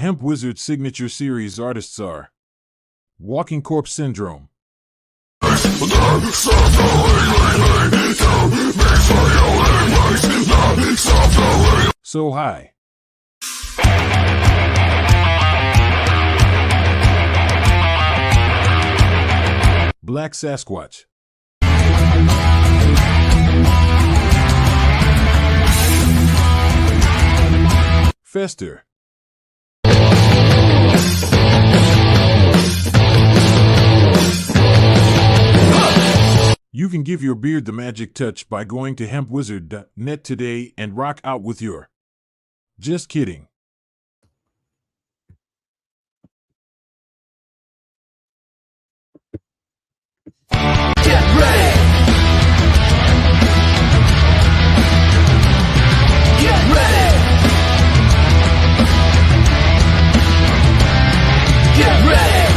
Hemp Wizard Signature Series artists are Walking Corpse Syndrome, So High, Black Sasquatch, Fester, You can give your beard the magic touch by going to hempwizard.net today and rock out with your Just Kidding. Get ready! Get ready! Get ready!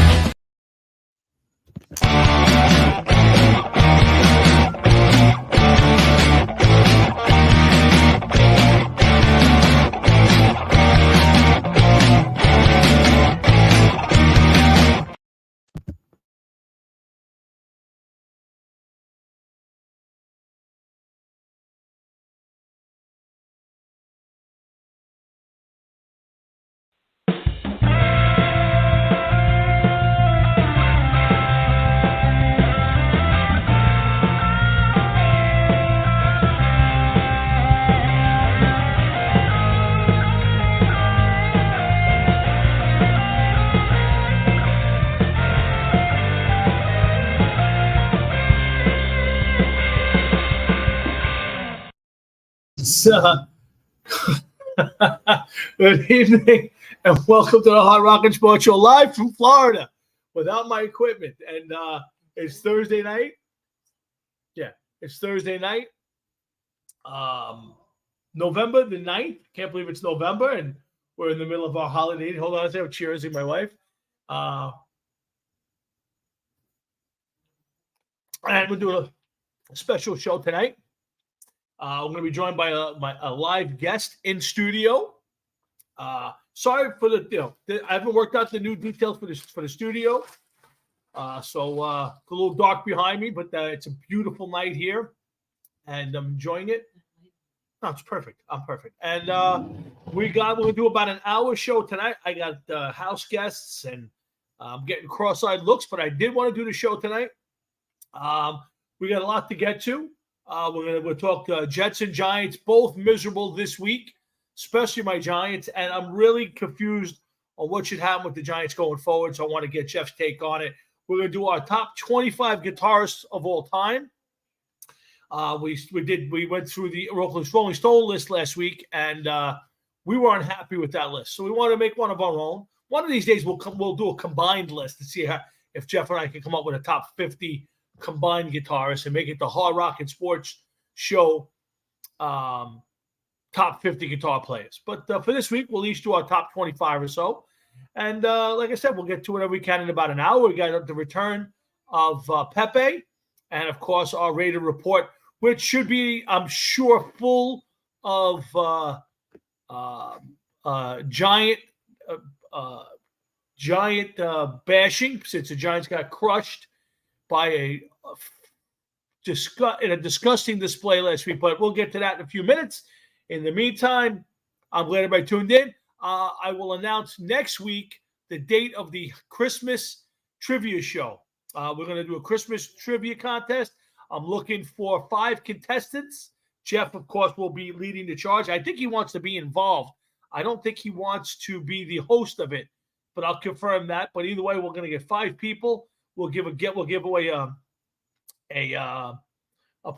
Good evening and welcome to the Hard Rockin' Sports Show live from Florida without my equipment. And it's Thursday night. Yeah, it's Thursday night. November the 9th. Can't believe it's November and we're in the middle of our holiday. Hold on a second. Cheers, my wife. And we're doing a special show tonight. We're going to be joined by a live guest in studio. Sorry for I haven't worked out the new details for the studio. So a little dark behind me, but it's a beautiful night here, and I'm enjoying it. No, it's perfect. I'm perfect. And we're going to do about an hour show tonight. I got house guests, and I'm getting cross-eyed looks, but I did want to do the show tonight. We got a lot to get to. We'll talk Jets and Giants, both miserable this week, especially my Giants. And I'm really confused on what should happen with the Giants going forward. So I want to get Jeff's take on it. We're going to do our top 25 guitarists of all time. We went through the Rolling Stone list last week, and we weren't happy with that list. So we want to make one of our own. One of these days we'll do a combined list to see if Jeff and I can come up with a top 50 combined guitarists and make it the Hard Rockin' Sports Show top 50 guitar players. But for this week, we'll each do our top 25 or so. And like I said, we'll get to whatever we can in about an hour. We got the return of Pepe and, of course, our Raider report, which should be, I'm sure, full of giant bashing, since the Giants got crushed by a disgusting display last week, but we'll get to that in a few minutes. In the meantime, I'm glad everybody tuned in. I will announce next week the date of the Christmas trivia show. We're going to do a Christmas trivia contest. I'm looking for 5 contestants. Jeff, of course, will be leading the charge. I think he wants to be involved. I don't think he wants to be the host of it, but I'll confirm that. But either way, we're going to get 5 people. We'll give away a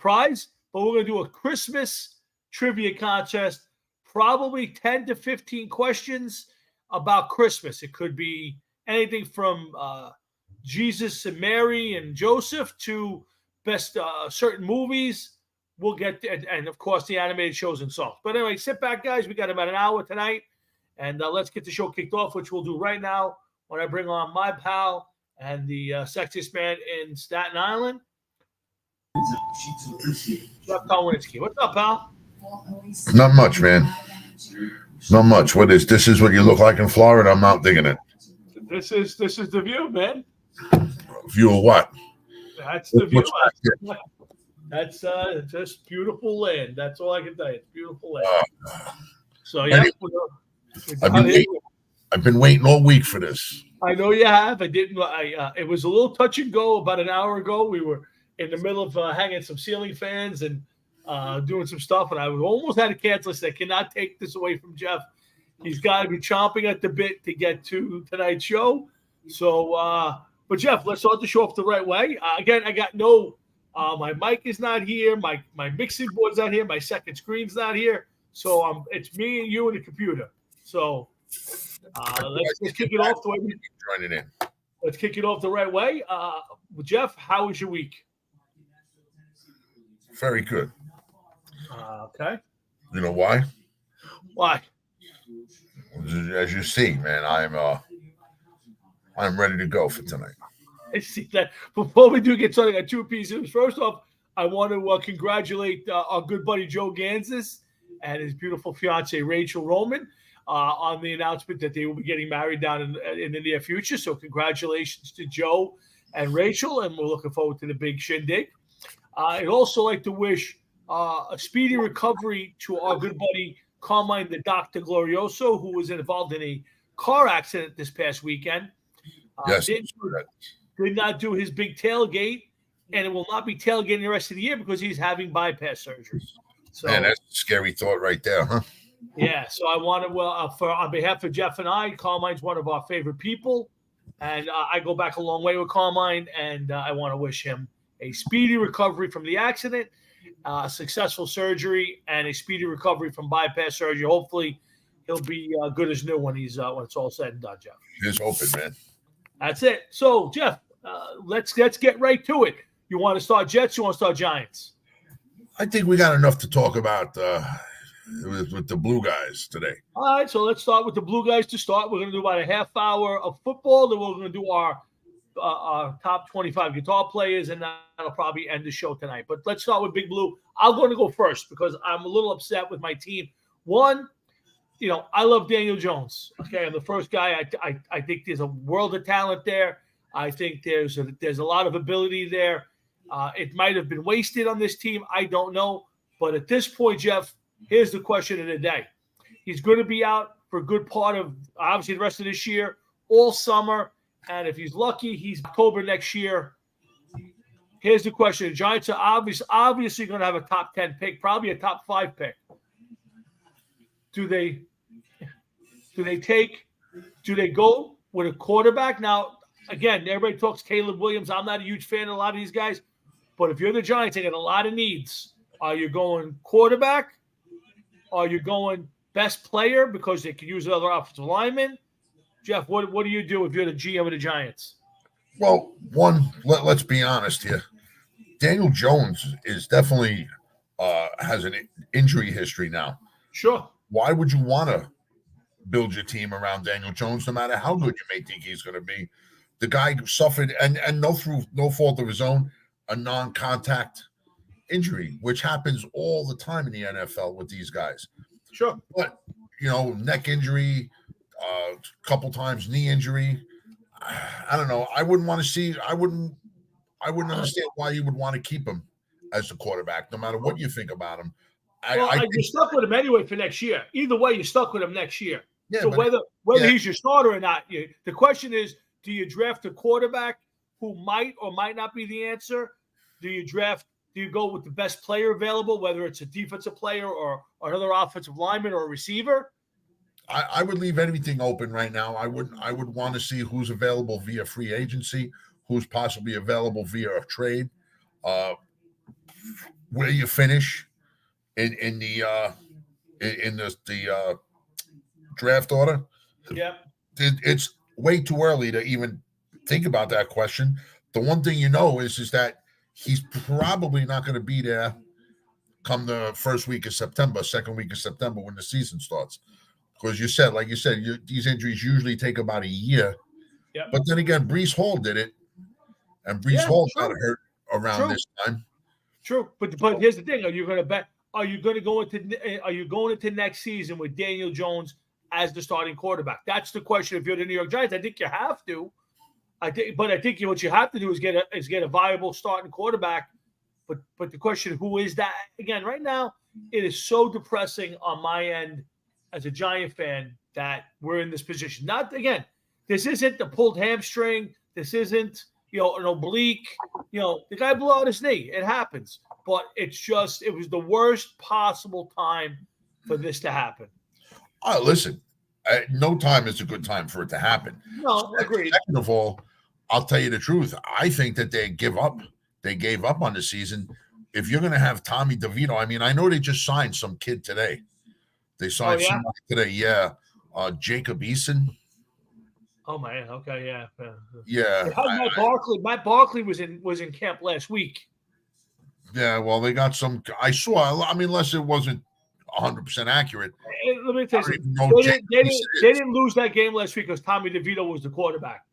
prize, but we're going to do a Christmas trivia contest, probably 10 to 15 questions about Christmas. It could be anything from Jesus and Mary and Joseph to best certain movies. We'll get and of course the animated shows and songs. But anyway, sit back, guys. We got about an hour tonight, and let's get the show kicked off, which we'll do right now when I bring on my pal and the sexiest man in Staten Island, Jeff Talwinski. What's up, pal? Not much, man. Not much. What is this? Is what you look like in Florida? I'm not digging it. This is the view, man. View of what? That's the view. What's back there? That's just beautiful land. That's all I can tell you. It's beautiful land. So and yeah, it- we're I've down been here. I've been waiting all week for this. I know you have. I didn't. It was a little touch and go about an hour ago. We were in the middle of hanging some ceiling fans and doing some stuff, and I almost had to cancel. I said, I cannot take this away from Jeff. He's got to be chomping at the bit to get to tonight's show. So, but Jeff, let's start the show off the right way. Again, I got no. My mic is not here. My mixing board's not here. My second screen's not here. So it's me and you and the computer. So let's kick it off the way. Joining in. Let's kick it off the right way. Jeff, how was your week? Very good. Okay. You know why? Why? As you see, man, I'm ready to go for tonight. I see that. Before we do get started, I got two pieces. First off, I want to congratulate our good buddy Joe Gansas and his beautiful fiancee Rachel Roman on the announcement that they will be getting married down in the near future. So congratulations to Joe and Rachel, and we're looking forward to the big shindig. I'd also like to wish a speedy recovery to our good buddy Carmine the Doctor Glorioso, who was involved in a car accident this past weekend. Yes. Did not do his big tailgate, and it will not be tailgating the rest of the year because he's having bypass surgery. So, Man, that's a scary thought right there, huh? yeah. So I want to, on behalf of Jeff and I, Carmine's one of our favorite people, and I go back a long way with Carmine, and I want to wish him a speedy recovery from the accident, successful surgery, and a speedy recovery from bypass surgery. Hopefully, he'll be good as new when it's all said and done, Jeff. Here's hoping, man. That's it. So, Jeff, let's get right to it. You want to start Jets? You want to start Giants? I think we got enough to talk about with the Blue Guys today. All right, so let's start with the Blue Guys to start. We're going to do about a half hour of football. Then we're going to do our top 25 guitar players, and that'll probably end the show tonight. But let's start with Big Blue. I'm going to go first because I'm a little upset with my team. One, I love Daniel Jones. Okay, I'm the first guy. I think there's a world of talent there. I think there's a lot of ability there. It might have been wasted on this team. I don't know. But at this point, Jeff, here's the question of the day. He's going to be out for a good part of, obviously, the rest of this year, all summer. And if he's lucky, he's October next year. Here's the question. The Giants are obviously going to have a top 10 pick, probably a top 5 pick. Do they go with a quarterback? Now, again, everybody talks Caleb Williams. I'm not a huge fan of a lot of these guys. But if you're the Giants, they got a lot of needs. Are you going quarterback? Are you going best player because they can use another offensive lineman? Jeff, what do you do if you're the GM of the Giants? Well, let's be honest here. Daniel Jones is definitely has an injury history now. Sure. Why would you want to build your team around Daniel Jones, no matter how good you may think he's going to be? The guy suffered, and no fault of his own, a non-contact injury, which happens all the time in the NFL with these guys. Sure. But, neck injury, a couple times knee injury. I don't know. I wouldn't understand why you would want to keep him as the quarterback, no matter what you think about him. You're stuck with him anyway for next year. Either way, you're stuck with him next year. Yeah, so whether he's your starter or not, the question is, do you draft a quarterback who might or might not be the answer? Do you go with the best player available, whether it's a defensive player or another offensive lineman or a receiver? I would leave anything open right now. I would want to see who's available via free agency, who's possibly available via a trade, where you finish in the draft order. Yeah, it's way too early to even think about that question. The one thing is that he's probably not going to be there come the first week of September, second week of September when the season starts. Because like you said, these injuries usually take about a year. Yep. But then again, Breece Hall did it, and Breece Hall got hurt around this time. True, but here's the thing: are you going to bet? are you going into next season with Daniel Jones as the starting quarterback? That's the question. If you're the New York Giants, I think you have to. I think what you have to do is get a viable starting quarterback. But the question, who is that? Again, right now, it is so depressing on my end as a Giant fan that we're in this position. Not again, this isn't the pulled hamstring. This isn't an oblique. The guy blew out his knee. It happens. But it was the worst possible time for this to happen. Listen, no time is a good time for it to happen. No, agreed. Second of all, I'll tell you the truth. I think that they give up. They gave up on the season. If you're going to have Tommy DeVito, I mean, I know they just signed some kid today. They signed somebody today. Yeah. Jacob Eason. Oh man. Okay. Yeah. Yeah. Matt Barkley was in camp last week. Yeah. Well, they got some. I saw. I mean, unless it wasn't 100% accurate. Let me tell you something. They didn't lose that game last week because Tommy DeVito was the quarterback.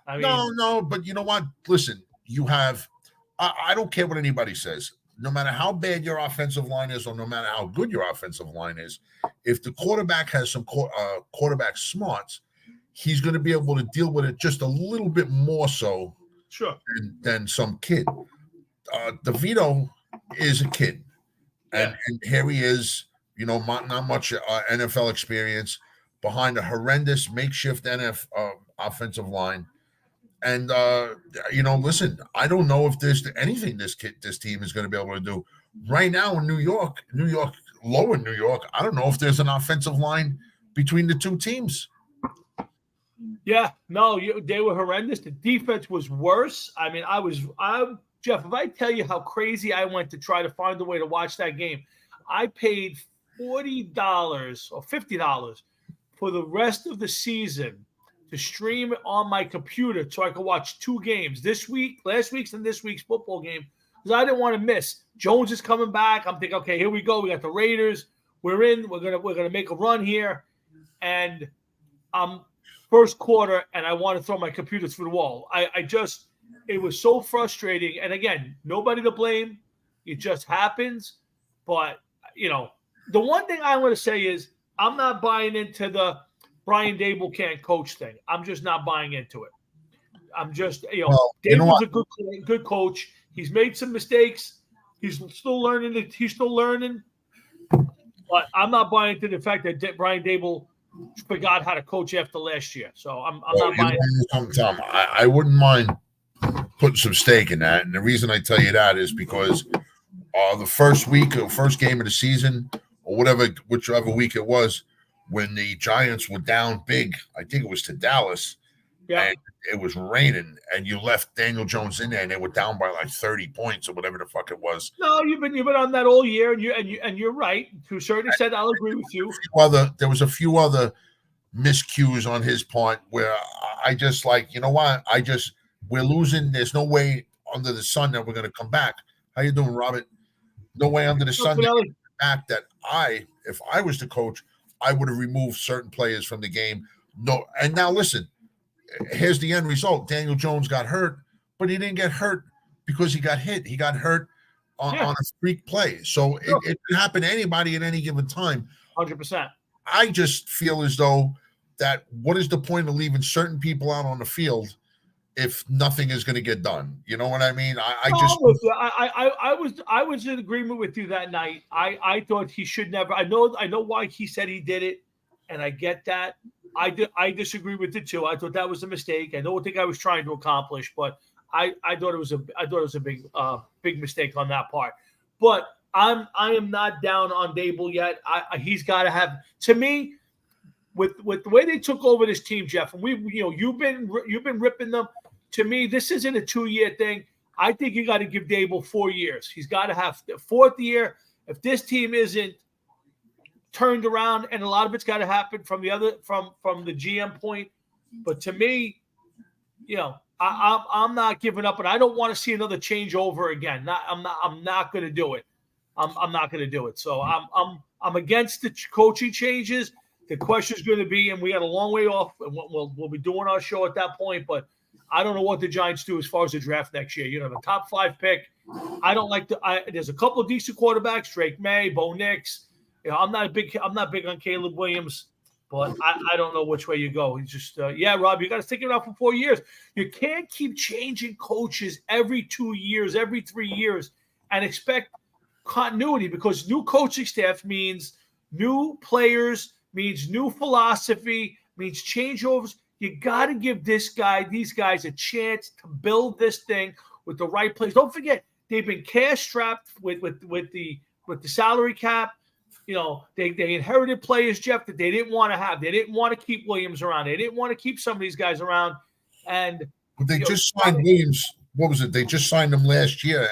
I mean, no. But you know what? Listen, you have. I don't care what anybody says. No matter how bad your offensive line is, or no matter how good your offensive line is, if the quarterback has some quarterback smarts, he's going to be able to deal with it just a little bit more so than some kid. DeVito is a kid, and here he is, not much NFL experience behind a horrendous makeshift offensive line. And listen, I don't know if there's anything this team is going to be able to do right now in New York, lower New York. I don't know if there's an offensive line between the two teams. Yeah, no, they were horrendous. The defense was worse. I mean, Jeff, if I tell you how crazy I went to try to find a way to watch that game, I paid $40 or $50 for the rest of the season to stream it on my computer so I could watch two games last week's and this week's football game, because I didn't want to miss. Jones is coming back. I'm thinking, okay, here we go. We got the Raiders. We're in. We're gonna make a run here, and first quarter, and I want to throw my computer through the wall. It was so frustrating. And again, nobody to blame. It just happens. But the one thing I want to say is I'm not buying into the Brian Dable can't coach thing. I'm just not buying into it. I'm just, Dable's a good coach. He's made some mistakes. He's still learning. But I'm not buying into the fact that Brian Dable forgot how to coach after last year. So I'm not buying it. Tom, I wouldn't mind putting some stake in that. And the reason I tell you that is because the first game of the season, or whichever week it was, when the Giants were down big, I think it was to Dallas, and it was raining, and you left Daniel Jones in there, and they were down by like 30 points or whatever the fuck it was. No, you've been on that all year, and you're right to a certain extent. I'll agree with you. There was a few other miscues on his part where I just we're losing. There's no way under the sun that we're going to come back. How you doing, Robert? No way under the sun back that if I was the coach, I would have removed certain players from the game. No, and now listen, here's the end result. Daniel Jones got hurt, but he didn't get hurt because he got hit. He got hurt on a freak play. So it can happen to anybody at any given time. 100%. I just feel as though that what is the point of leaving certain people out on the field if nothing is going to get done? You know what I mean? I was in agreement with you that night. I thought he should never. I know why he said he did it, and I get that. I disagree with it too. I thought that was a mistake. I don't think I was trying to accomplish, but I thought it was a big mistake on that part. But I am not down on Dable yet. He's got to have, to me, with the way they took over this team, Jeff, and you've been ripping them. To me, this isn't a 2-year thing. I think you got to give Dable 4 years. He's got to have the fourth year. If this team isn't turned around, and a lot of it's got to happen from the GM point. But to me, I'm not giving up, and I don't want to see another changeover again. I'm not going to do it. I'm not going to do it. So I'm against the coaching changes. The question is going to be, and we got a long way off, and we'll be doing our show at that point. But I don't know what the Giants do as far as the draft next year. You know, the top 5 pick. I don't like there's a couple of decent quarterbacks, Drake May, Bo Nix. You know, I'm not big on Caleb Williams, but I don't know which way you go. He's just Rob, you got to stick it out for 4 years. You can't keep changing coaches every 2 years, every 3 years, and expect continuity, because new coaching staff means new players, means new philosophy, means changeovers. You got to give these guys a chance to build this thing with the right players. Don't forget, they've been cash strapped with the salary cap. You know, they inherited players, Jeff, that they didn't want to have. They didn't want to keep Williams around. They didn't want to keep some of these guys around. And they just signed Williams. What was it? They just signed him last year.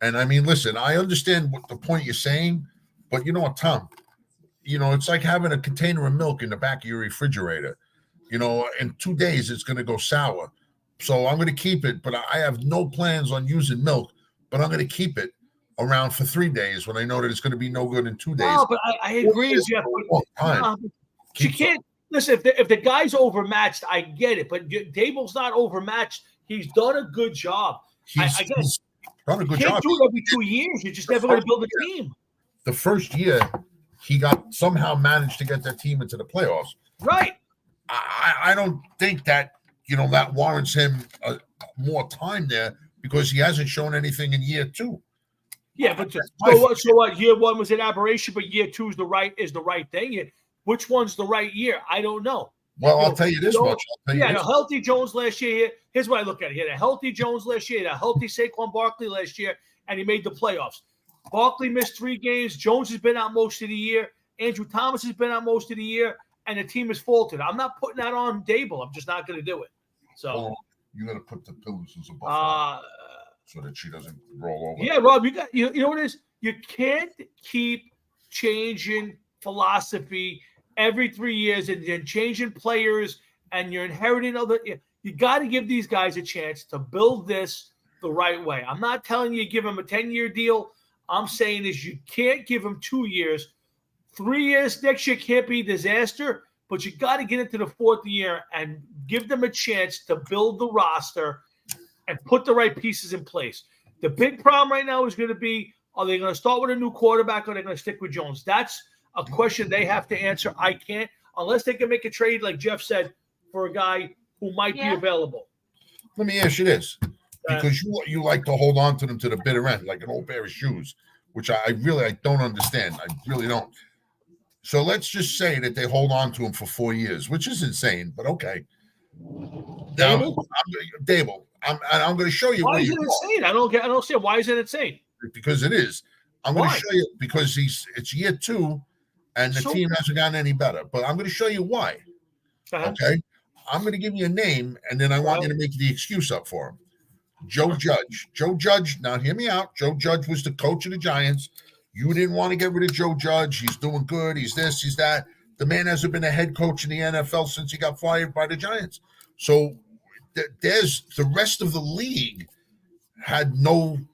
And I mean, listen, I understand what the point you're saying, but you know what, Tom? You know, it's like having a container of milk in the back of your refrigerator. You know, in 2 days, it's going to go sour. So I'm going to keep it, but I have no plans on using milk, but I'm going to keep it around for 3 days when I know that it's going to be no good in 2 days. No, but I agree, Jeff. You can't listen. If the guy's overmatched, I get it. But Dable's not overmatched. He's done a good job. He's done a good job. You can't do it every 2 years. You're just never going to build a team. The first year, he somehow managed to get that team into the playoffs. Right. I don't think that, you know, that warrants him more time there, because he hasn't shown anything in year 2. Yeah, but so what? Year 1 was an aberration, but year 2 is the right thing. Which one's the right year? I don't know. Well, I'll tell you this much. A healthy Jones last year. Here's what I look at it. He had a healthy Jones last year, a healthy Saquon Barkley last year, and he made the playoffs. Barkley missed 3 games. Jones has been out most of the year. Andrew Thomas has been out most of the year, and the team has faltered. I'm not putting that on Dable. I'm just not going to do it. So you got to put the pillows as a buffer so that she doesn't roll over. Yeah, Rob, you know what it is? You can't keep changing philosophy every 3 years and changing players, and you're inheriting other. You got to give these guys a chance to build this the right way. I'm not telling you give them a 10-year deal. I'm saying is you can't give them 2 years. 3 years next year can't be a disaster, but you got to get into the 4th year and give them a chance to build the roster and put the right pieces in place. The big problem right now is going to be, are they going to start with a new quarterback, or are they going to stick with Jones? That's a question they have to answer. I can't, unless they can make a trade, like Jeff said, for a guy who might be available. Let me ask you this, because you like to hold on to them to the bitter end, like an old pair of shoes, which I don't understand. I really don't. So let's just say that they hold on to him for 4 years, which is insane, but okay. Dable. I'm going to show you. Why is it insane? I don't see it. Why is it insane? Because it is. I'm going to show you, because it's year 2, and the team hasn't gotten any better. But I'm going to show you why. Okay. I'm going to give you a name, and then I want you to make the excuse up for him. Joe Judge. Joe Judge. Now hear me out. Joe Judge was the coach of the Giants. You didn't want to get rid of Joe Judge. He's doing good. He's this, he's that. The man hasn't been a head coach in the NFL since he got fired by the Giants. So there's the rest of the league had nothing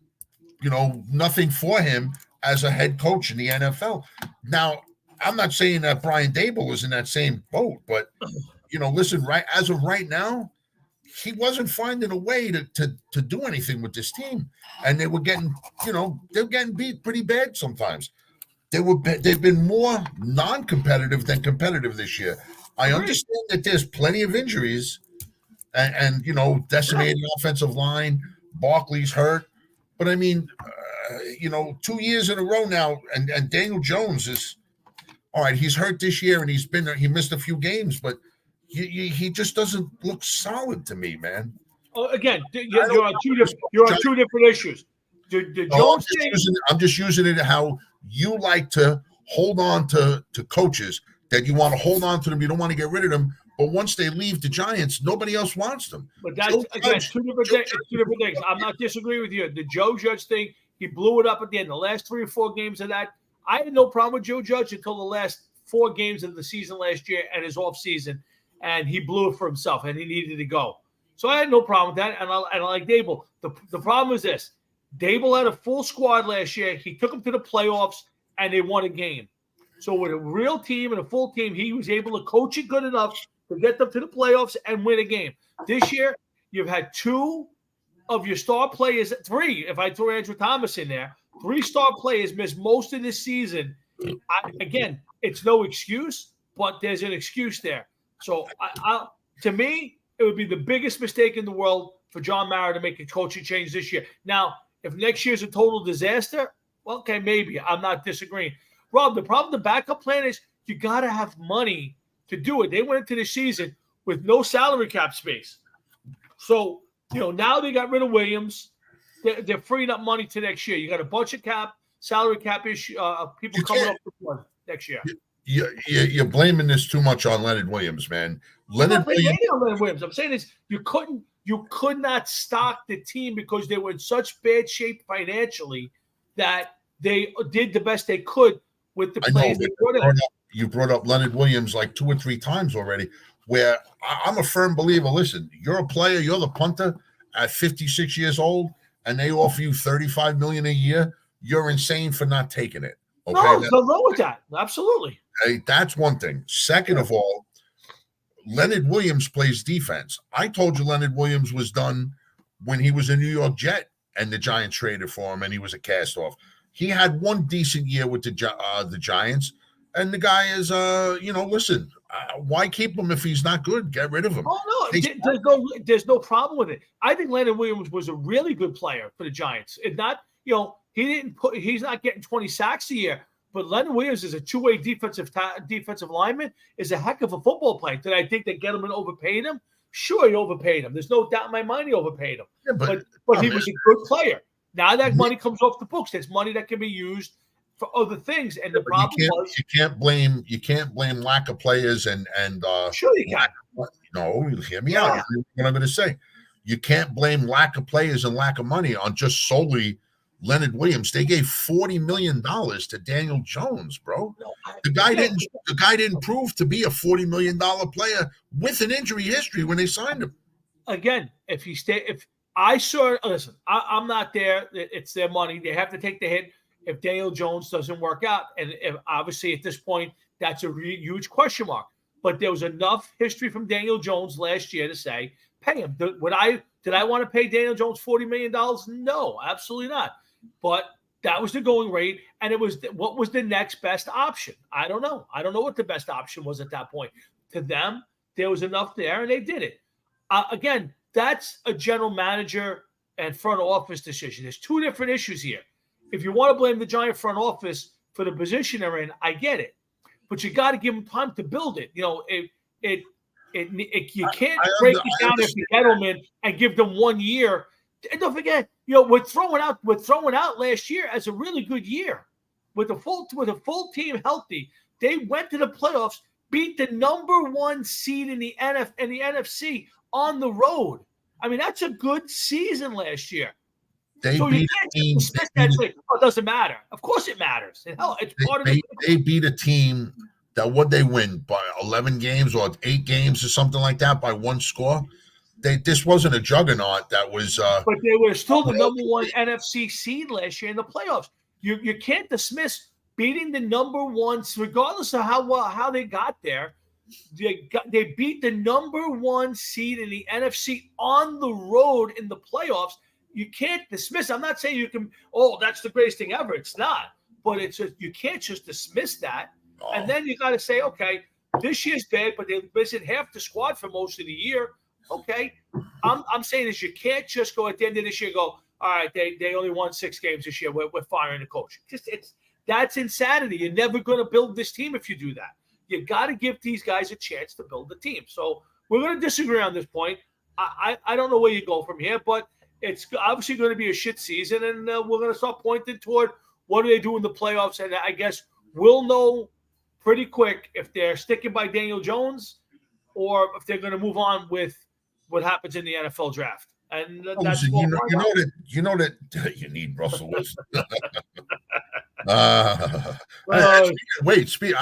for him as a head coach in the NFL. Now, I'm not saying that Brian Dable is in that same boat, but listen, right as of right now, he wasn't finding a way to do anything with this team, and they were getting, they're getting beat pretty bad sometimes. They've been more non-competitive than competitive this year. I understand that there's plenty of injuries and decimated offensive line. Barkley's hurt, but I mean, 2 years in a row now, and Daniel Jones is all right. He's hurt this year, and he missed a few games, but he just doesn't look solid to me, man. Oh, again, you're on two different issues. I'm just using it how you like to hold on to coaches, that you want to hold on to them. You don't want to get rid of them. But once they leave the Giants, nobody else wants them. But that's, two different things. I'm not disagreeing with you. The Joe Judge thing, he blew it up at the end. The last 3 or 4 games of that, I had no problem with Joe Judge until the last 4 games of the season last year and his offseason, and he blew it for himself, and he needed to go. So I had no problem with that, and I like Dable. The problem is this. Dable had a full squad last year. He took them to the playoffs, and they won a game. So with a real team and a full team, he was able to coach it good enough to get them to the playoffs and win a game. This year, You've had two of your star players, three, if I throw Andrew Thomas in there, three star players miss most of this season. Again, it's no excuse, but there's an excuse there. So, to me, it would be the biggest mistake in the world for John Mara to make a coaching change this year. Now, if next year's a total disaster, well, okay, maybe. I'm not disagreeing. Rob, the problem, the backup plan is you got to have money to do it. They went into the season with no salary cap space. So, now they got rid of Williams. They're freeing up money to next year. You got a bunch of salary cap issue, people coming up with next year. You're blaming this too much on Leonard Williams, man. Leonard Williams. I'm saying is you could not stock the team because they were in such bad shape financially that they did the best they could with the players they brought in. You brought up Leonard Williams like 2 or 3 times already, where I'm a firm believer. Listen, you're a player, you're the punter at 56 years old, and they offer you $35 million a year. You're insane for not taking it. Okay? No, there's no wrong with that. Absolutely. Okay, that's one thing. Second of all, Leonard Williams plays defense. I told you Leonard Williams was done when he was a New York Jet and the Giants traded for him and he was a cast-off. He had one decent year with the Giants, and the guy is, listen, why keep him if he's not good? Get rid of him. Oh, no, there's no problem with it. I think Leonard Williams was a really good player for the Giants. It's not, he's not getting 20 sacks a year, but Leonard Williams is a two-way defensive lineman, is a heck of a football player. Did I think that Gettleman overpaid him? Sure, he overpaid him. There's no doubt in my mind he overpaid him. Yeah, but he was a good player. Now that money comes off the books. That's money that can be used for other things. And the problem was you can't blame lack of players and sure you can. No, hear me out. What I'm going to say. You can't blame lack of players and lack of money on just solely Leonard Williams. They gave $40 million to Daniel Jones, bro. No, the guy didn't prove to be a $40 million player with an injury history when they signed him. Again, I'm not there. It's their money. They have to take the hit if Daniel Jones doesn't work out. And obviously at this point, that's a huge question mark. But there was enough history from Daniel Jones last year to say, pay him. Did I want to pay Daniel Jones $40 million? No, absolutely not. But that was the going rate. And it was what was the next best option? I don't know. I don't know what the best option was at that point. To them, there was enough there, and they did it. Again, that's a general manager and front office decision. There's two different issues here. If you want to blame the Giant front office for the position they're in, I get it. But you got to give them time to build it. You can't break it down after Gettleman and give them 1 year. And don't forget, we're throwing out last year as a really good year with a full team healthy. They went to the playoffs, beat the number 1 seed in the NFC on the road. I mean, that's a good season last year. It doesn't matter. Of course it matters. And hell, it's part of it. They beat a team that would they win by 11 games or 8 games or something like that by 1 score. This wasn't a juggernaut that was but they were still the number 1 NFC seed last year in the playoffs. You can't dismiss beating the number 1, regardless of how they got there. They beat the number 1 seed in the NFC on the road in the playoffs. You can't dismiss. I'm not saying you can. Oh, that's the greatest thing ever. It's not. But it's just, you can't just dismiss that. Oh. And then you got to say, okay, this year's bad, but they missing half the squad for most of the year. Okay, I'm saying is you can't just go at the end of this year and go, all right, they only won 6 games this year. We're firing the coach. That's insanity. You're never going to build this team if you do that. You got to give these guys a chance to build the team. So we're going to disagree on this point. I don't know where you go from here, but it's obviously going to be a shit season, and we're going to start pointing toward what do they do in the playoffs, and I guess we'll know pretty quick if they're sticking by Daniel Jones or if they're going to move on with what happens in the NFL draft. And that's you know that you need Russell Wilson. I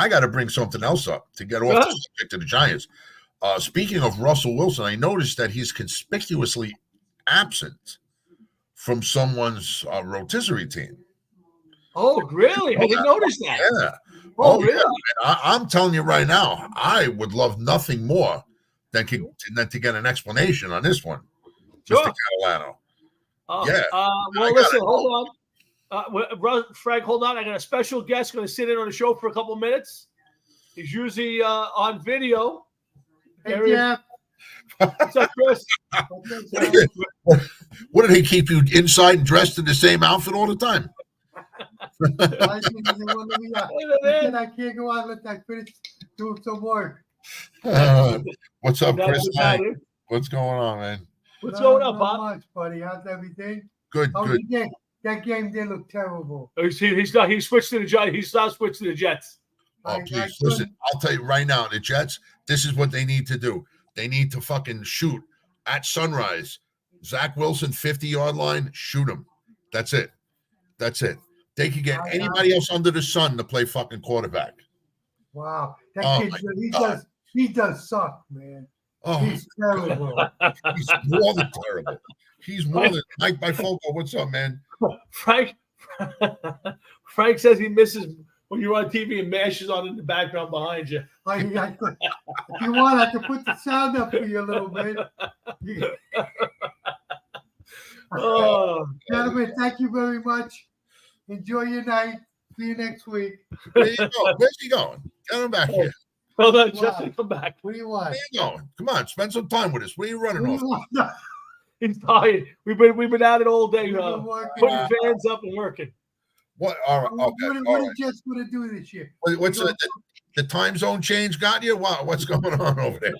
got to bring something else up to get off the subject of the Giants. Speaking of Russell Wilson, I noticed that he's conspicuously absent from someone's rotisserie team. Oh, really? I didn't notice that. Yeah. Oh, really? Yeah. I'm telling you right now, I would love nothing more than to get an explanation on this one. Sure. Mr. Catalano. Oh, Yeah. well, listen, hold on. Frank, hold on. I got a special guest going to sit in on the show for a couple of minutes. He's usually on video. Hey, Jeff. What's up, Chris? What do they keep you inside and dressed in the same outfit all the time? I can't go out unless I finish doing some work. What's up, That's Chris? about it. What's going on, man? What's going on, Not Bob? much, buddy. How's everything? Good, How was good. the game? That game did look terrible. He's not. He switched to the Jets. He's not switched to the Jets. Oh, please listen. I'll tell you right now, the Jets. This is what they need to do. They need to fucking shoot at sunrise. Zach Wilson, 50-yard line. Shoot him. That's it. That's it. They could get anybody else under the sun to play fucking quarterback. Wow, that kid, he does suck, man. Oh, he's terrible. He's more than terrible. He's more than Mike Bifoco. What's up, man? Frank says he misses when you're on TV and mashes on in the background behind you. If you want, I can put the sound up for you a little bit. Gentlemen, thank you very much. Enjoy your night. See you next week. There you go. Where's he going? Get him back here. Hold on, Justin, come back. What do you want? Where you going? Come on, spend some time with us. Where are you running off? He's tired. We've been at it all day, putting fans up and working. What? All right. Okay. What are you just going to do this year? What's the time zone change got you? What's going on over there?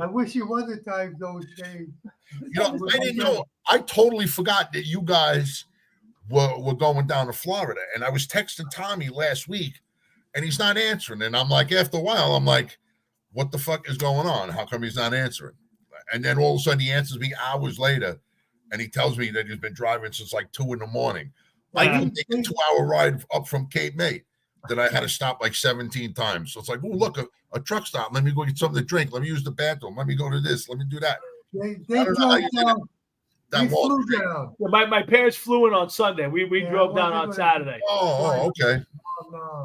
I wish it was a time zone change. You know, I didn't know. I totally forgot that you guys were going down to Florida, and I was texting Tommy last week, and he's not answering. And I'm like, after a while, I'm like, what the fuck is going on? How come he's not answering? And then all of a sudden, he answers me hours later, and he tells me that he's been driving since like 2 a.m. I can take a 2-hour ride up from Cape May that I had to stop like 17 times. So it's like, oh, look, a truck stop. Let me go get something to drink. Let me use the bathroom. Let me go to this. Let me do that. They drove down. My parents flew in on Sunday. We drove down on Saturday. Oh, okay.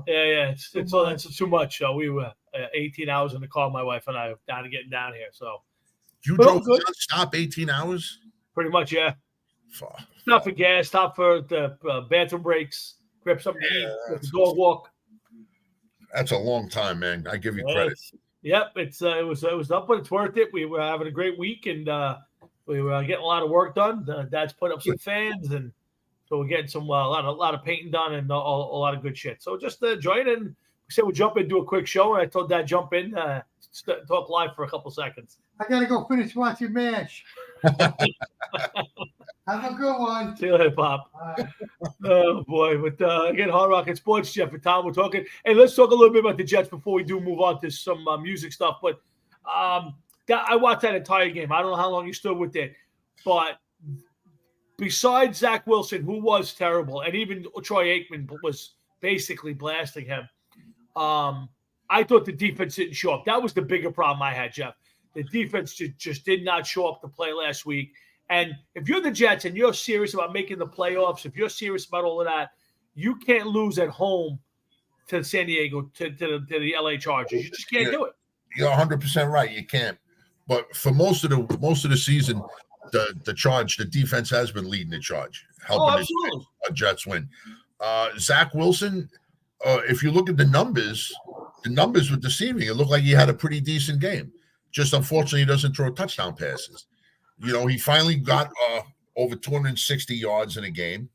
Yeah. It's too much. We were 18 hours in the car, my wife and I, getting down here. So you drove non-stop 18 hours? Pretty much, yeah. Fuck. Stop for gas, stop for the bathroom breaks, grab something to eat, the dog walk. That's a long time, man. I give you credit. Yep, it was up, but it's worth it. We were having a great week, and we were getting a lot of work done. Dad's put up some fans, and so we're getting some a lot of painting done and a lot of good shit. So just join in. We said we'll jump in, do a quick show, and I told Dad jump in, talk live for a couple seconds. I gotta go finish watching MASH. Have a good one. See you later, Pop. Oh boy, but again, Hard Rock and Sports, Jeff and Tom, we're talking. Hey, let's talk a little bit about the Jets before we do move on to some music stuff. But I watched that entire game. I don't know how long you stood with it, but besides Zach Wilson, who was terrible, and even Troy Aikman was basically blasting him, I thought the defense didn't show up. That was the bigger problem I had, Jeff. The defense just did not show up to play last week. And if you're the Jets and you're serious about making the playoffs, if you're serious about all of that, you can't lose at home to San Diego, to the LA Chargers. You just can't do it. You're 100% right. You can't. But for most of the season, the defense has been leading the charge, helping the Jets win. Zach Wilson, if you look at the numbers were deceiving. It looked like he had a pretty decent game. Just unfortunately, he doesn't throw touchdown passes. You know, he finally got over 260 yards in a game.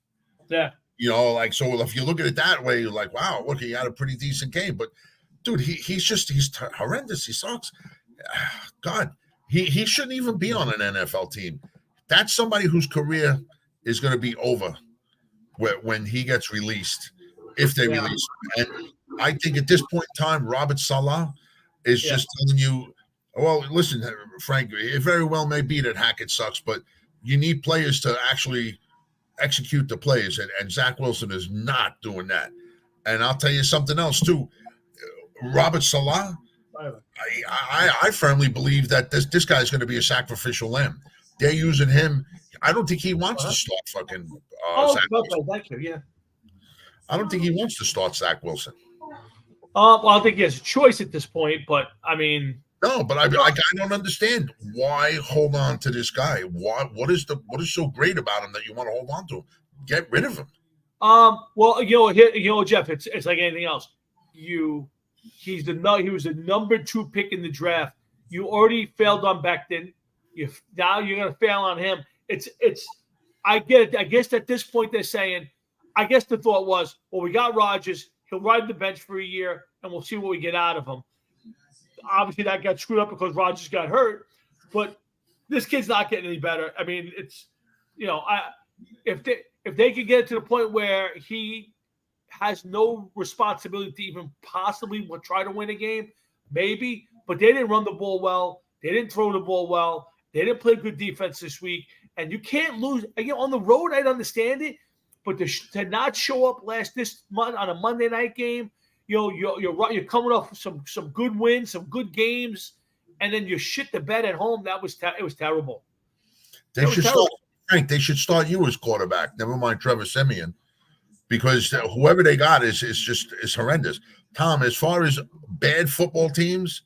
Yeah. You know, like, so if you look at it that way, you're like, wow, look, he had a pretty decent game. But, dude, he's horrendous. He sucks. God, he shouldn't even be on an NFL team. That's somebody whose career is going to be over when he gets released, if they release him. And I think at this point in time, Robert Saleh is just telling you, well, listen, Frank, it very well may be that Hackett sucks, but you need players to actually execute the plays, and Zach Wilson is not doing that. And I'll tell you something else, too. Robert Saleh, I firmly believe that this guy's going to be a sacrificial lamb. They're using him. I don't think he wants to start fucking Zach Wilson. Thank you, yeah. I don't think he wants to start Zach Wilson. Well, I think he has a choice at this point, but, I mean, No, but I don't understand why hold on to this guy. What is so great about him that you want to hold on to him? Get rid of him. Well, Jeff, it's like anything else. He was the number 2 pick in the draft. You already failed on Becton. Now you're gonna fail on him. I get it. I guess at this point they're saying, I guess the thought was, well, we got Rodgers. He'll ride the bench for a year, and we'll see what we get out of him. Obviously, that got screwed up because Rodgers got hurt. But this kid's not getting any better. I mean, if they could get to the point where he has no responsibility to even possibly try to win a game, maybe. But they didn't run the ball well. They didn't throw the ball well. They didn't play good defense this week. And you can't lose. Again, on the road, I'd understand it. But to not show up this month on a Monday night game, you're coming off some good wins, some good games, and then you shit the bed at home. It was terrible. They should start you as quarterback. Never mind Trevor Siemian, because whoever they got is horrendous. Tom, as far as bad football teams,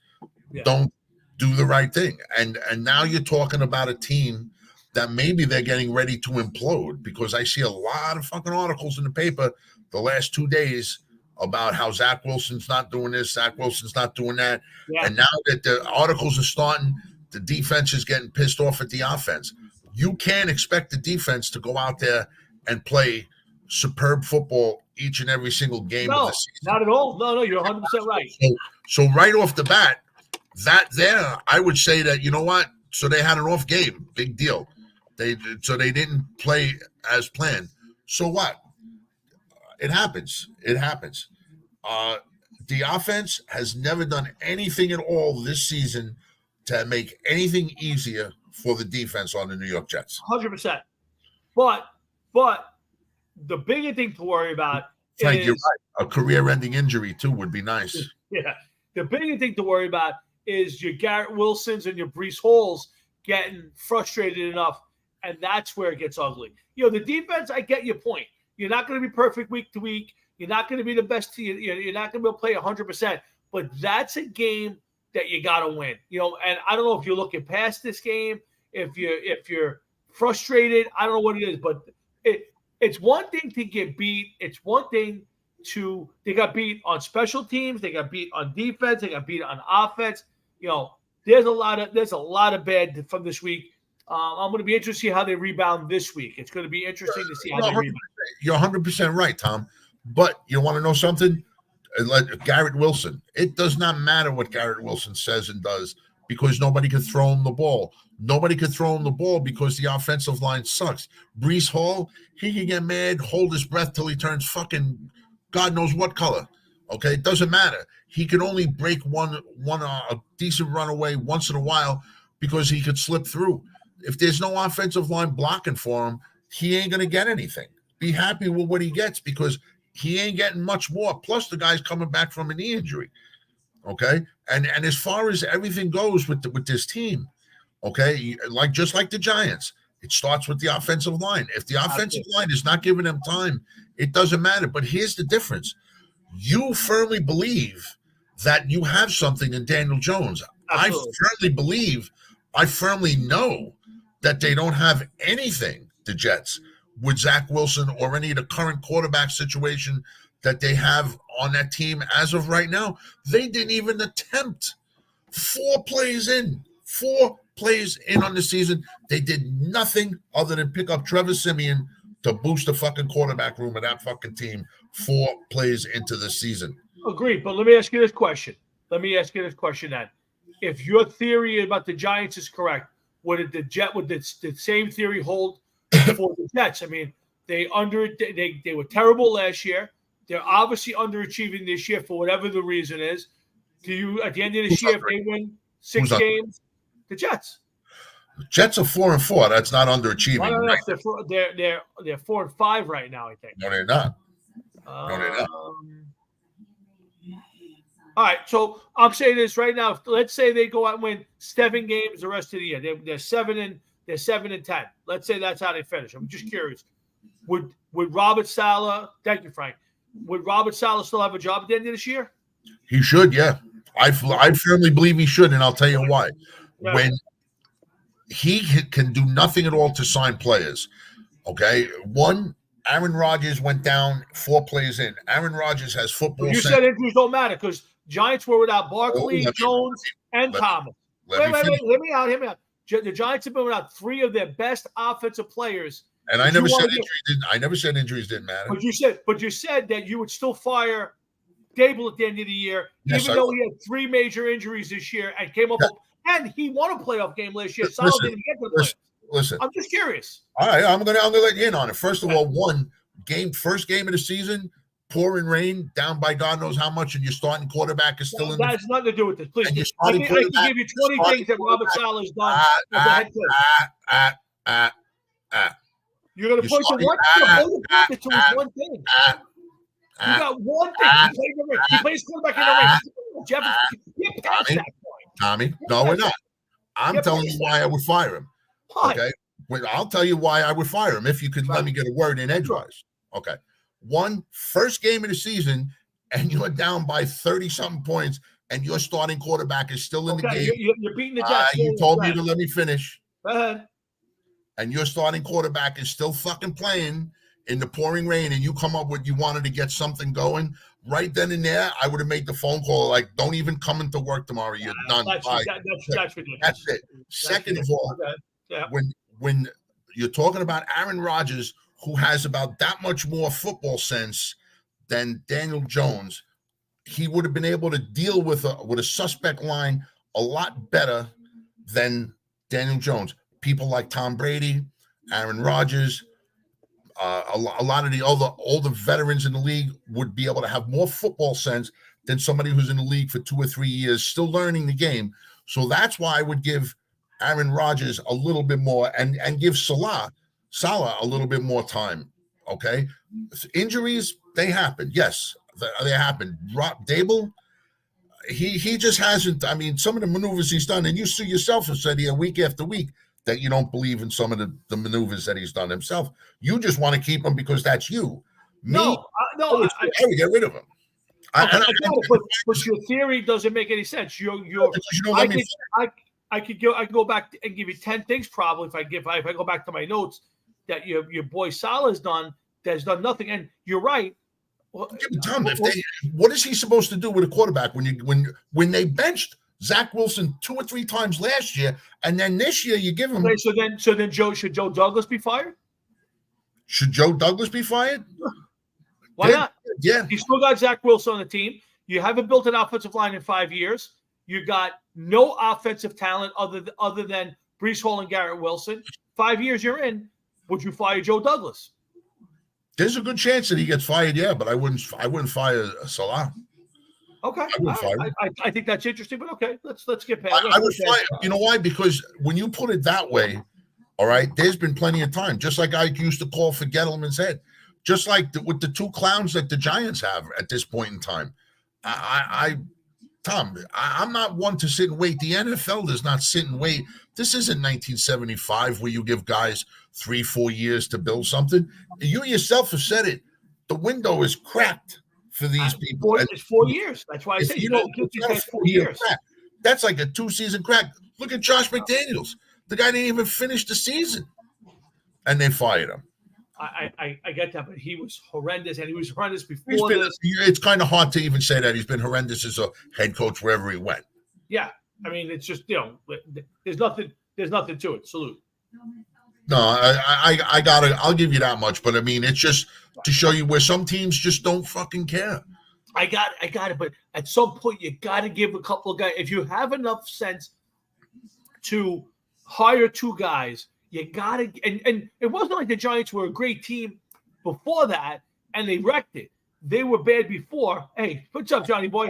don't do the right thing, and now you're talking about a team that maybe they're getting ready to implode, because I see a lot of fucking articles in the paper the last 2 days about how Zach Wilson's not doing this, Zach Wilson's not doing that. Yeah. And now that the articles are starting, the defense is getting pissed off at the offense. You can't expect the defense to go out there and play superb football each and every single game of the season. Not at all. No, you're 100% right. So right off the bat, I would say that, you know what? So they had an off game. Big deal. They didn't play as planned. So what? It happens. The offense has never done anything at all this season to make anything easier for the defense on the New York Jets. 100%. But the bigger thing to worry about Frank, you're right. A career-ending injury, too, would be nice. Yeah. The bigger thing to worry about is your Garrett Wilsons and your Breece Halls getting frustrated enough, and that's where it gets ugly. The defense, I get your point. You're not going to be perfect week to week. You're not going to be the best team. You're not going to be able to play 100%. But that's a game that you got to win. And I don't know if you're looking past this game, if you're frustrated. I don't know what it is, but it's one thing to get beat. It's one thing they got beat on special teams. They got beat on defense. They got beat on offense. There's a lot of bad from this week. I'm going to be interested to see how they rebound this week. It's going to be interesting to see how they rebound. You're 100% right, Tom. But you want to know something? Like Garrett Wilson. It does not matter what Garrett Wilson says and does, because nobody can throw him the ball. Nobody can throw him the ball because the offensive line sucks. Breece Hall, he can get mad, hold his breath till he turns fucking God knows what color. Okay, it doesn't matter. He can only break one a decent runaway once in a while because he could slip through. If there's no offensive line blocking for him, he ain't going to get anything. Be happy with what he gets, because he ain't getting much more. Plus, the guy's coming back from a knee injury. Okay, and as far as everything goes with this team, okay, just like the Giants, it starts with the offensive line. If the offensive line is not giving them time, it doesn't matter. But here's the difference: you firmly believe that you have something in Daniel Jones. Absolutely. I firmly know that they don't have anything, the Jets, with Zach Wilson or any of the current quarterback situation that they have on that team as of right now. They didn't even attempt 4 plays in on the season. They did nothing other than pick up Trevor Siemian to boost the fucking quarterback room of that fucking team 4 plays into the season. Agreed, but let me ask you this question. Then. If your theory about the Giants is correct, would the same theory hold for the Jets? I mean, they were terrible last year. They're obviously underachieving this year for whatever the reason is. Do you, at the end of this year, if they win 6 games, the Jets? The Jets are 4-4. That's not underachieving. No, right? They're 4-5 right now, I think. No, they're not. All right, so I'm saying this right now. Let's say they go out and win 7 games the rest of the year. They're 7-10. Let's say that's how they finish. I'm just curious. Would Robert Saleh? Thank you, Frank. Would Robert Saleh still have a job at the end of this year? He should, yeah. I firmly believe he should, and I'll tell you why. Yeah. When he can do nothing at all to sign players. Okay, one, Aaron Rodgers went down 4 players in. Aaron Rodgers has football You sense. said injuries don't matter because Giants were without Barkley, let me- Jones, and let- Thomas. let Wait, me wait, finish. wait. Hear me out. The Giants have been without 3 of their best offensive players. And I But never you said wanna injuries didn't. I never said injuries didn't matter. But you said that you would still fire Dable at the end of the year, Yes, even I though would. he had 3 major injuries this year and came up and he won a playoff game last year. Listen, Salah didn't even get to the playoffs. Listen. I'm just curious. All right, I'm gonna let you in on it. First of all, first game of the season, pouring rain, down by God knows how much, and your starting quarterback is still in. That has nothing to do with this. Please, And you're I starting can give quarterback- you 20 things that Robert Salah has done as a head coach. You're going to point to one. To one thing. You got one thing. He plays quarterback in the ring. Jeff, get past that point. Tommy, no, we're not. I'm telling you why I would fire him. Why? Okay, I'll tell you why I would fire him if you could let me get a word in edgewise. Okay, first game of the season, and you're down by 30-something points, and your starting quarterback is still in the game. You're beating the Jets. You told me to let me finish. Go ahead. And your starting quarterback is still fucking playing in the pouring rain, and you come up with you wanted to get something going right then and there, I would have made the phone call like, don't even come into work tomorrow. You're done. That's ridiculous. That's it. Second of all, when you're talking about Aaron Rodgers, who has about that much more football sense than Daniel Jones, he would have been able to deal with a suspect line a lot better than Daniel Jones. People like Tom Brady, Aaron Rodgers, a lot of the older veterans in the league would be able to have more football sense than somebody who's in the league for 2 or 3 years, still learning the game. So that's why I would give Aaron Rodgers a little bit more and give Salah a little bit more time. Okay, injuries, they happen. Yes, they happen. Dable, he just hasn't. I mean, some of the maneuvers he's done, and you yourself have said here week after week that you don't believe in some of the maneuvers that he's done himself. You just want to keep him because that's you. I would get rid of him. But your theory doesn't make any sense. I could go back and give you 10 things probably if I go back to my notes that your boy Salah has done nothing. And you're right. Tom, what is he supposed to do with a quarterback when they benched Zach Wilson 2 or 3 times last year, and then this year you give him? Okay, so then should Joe Douglas be fired? Should Joe Douglas be fired? Why not? Yeah, you still got Zach Wilson on the team. You haven't built an offensive line in 5 years. You got no offensive talent other than Breece Hall and Garrett Wilson. 5 years you're in. Would you fire Joe Douglas? There's a good chance that he gets fired. Yeah, but I wouldn't fire Salah. Okay, I think that's interesting, but okay, let's get past. I would fire. You know why? Because when you put it that way, all right, there's been plenty of time. Just like I used to call for Gettleman's head, just like with the 2 clowns that the Giants have at this point in time. Tom, I'm not one to sit and wait. The NFL does not sit and wait. This isn't 1975 where you give guys 3-4 years to build something. You yourself have said it. The window is cracked for these people. It's 4 years. That's why I said you don't give these guys 4 years. Crack. That's like a 2-season crack. Look at Josh McDaniels. The guy didn't even finish the season, and they fired him. I get that, but he was horrendous, and he was horrendous before this. It's kind of hard to even say that he's been horrendous as a head coach wherever he went. Yeah, I mean, it's just there's nothing to it. Salute. No, I'll give you that much, but I mean, it's just to show you where some teams just don't fucking care. I got it, but at some point you got to give a couple of guys. If you have enough sense to hire 2 guys. You gotta, and it wasn't like the Giants were a great team before that, and they wrecked it. They were bad before. Hey, what's up, Johnny boy?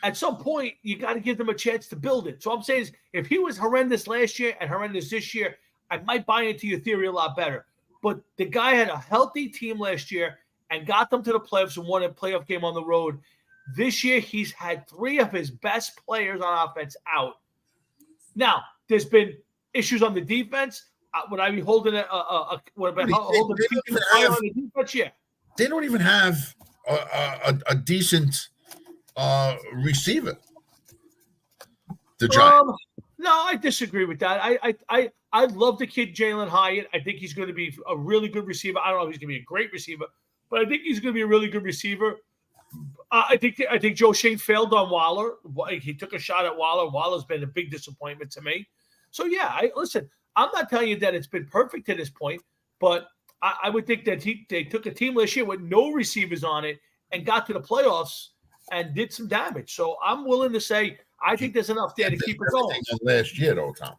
At some point you got to give them a chance to build it. So I'm saying, if he was horrendous last year and horrendous this year, I might buy into your theory a lot better. But the guy had a healthy team last year and got them to the playoffs and won a playoff game on the road. This year he's had 3 of his best players on offense out. Now there's been issues on the defense. Would I be holding holding on the defense? Yeah. They don't even have a decent receiver. The Giants. No, I disagree with that. I love the kid Jalen Hyatt. I think he's going to be a really good receiver. I don't know if he's going to be a great receiver, but I think he's going to be a really good receiver. I think Joe Shane failed on Waller. He took a shot at Waller. Waller's been a big disappointment to me. So yeah, listen. I'm not telling you that it's been perfect to this point, but I would think that they took a team last year with no receivers on it and got to the playoffs and did some damage. So I'm willing to say I think there's enough there to keep it going. Last year, though, Tom.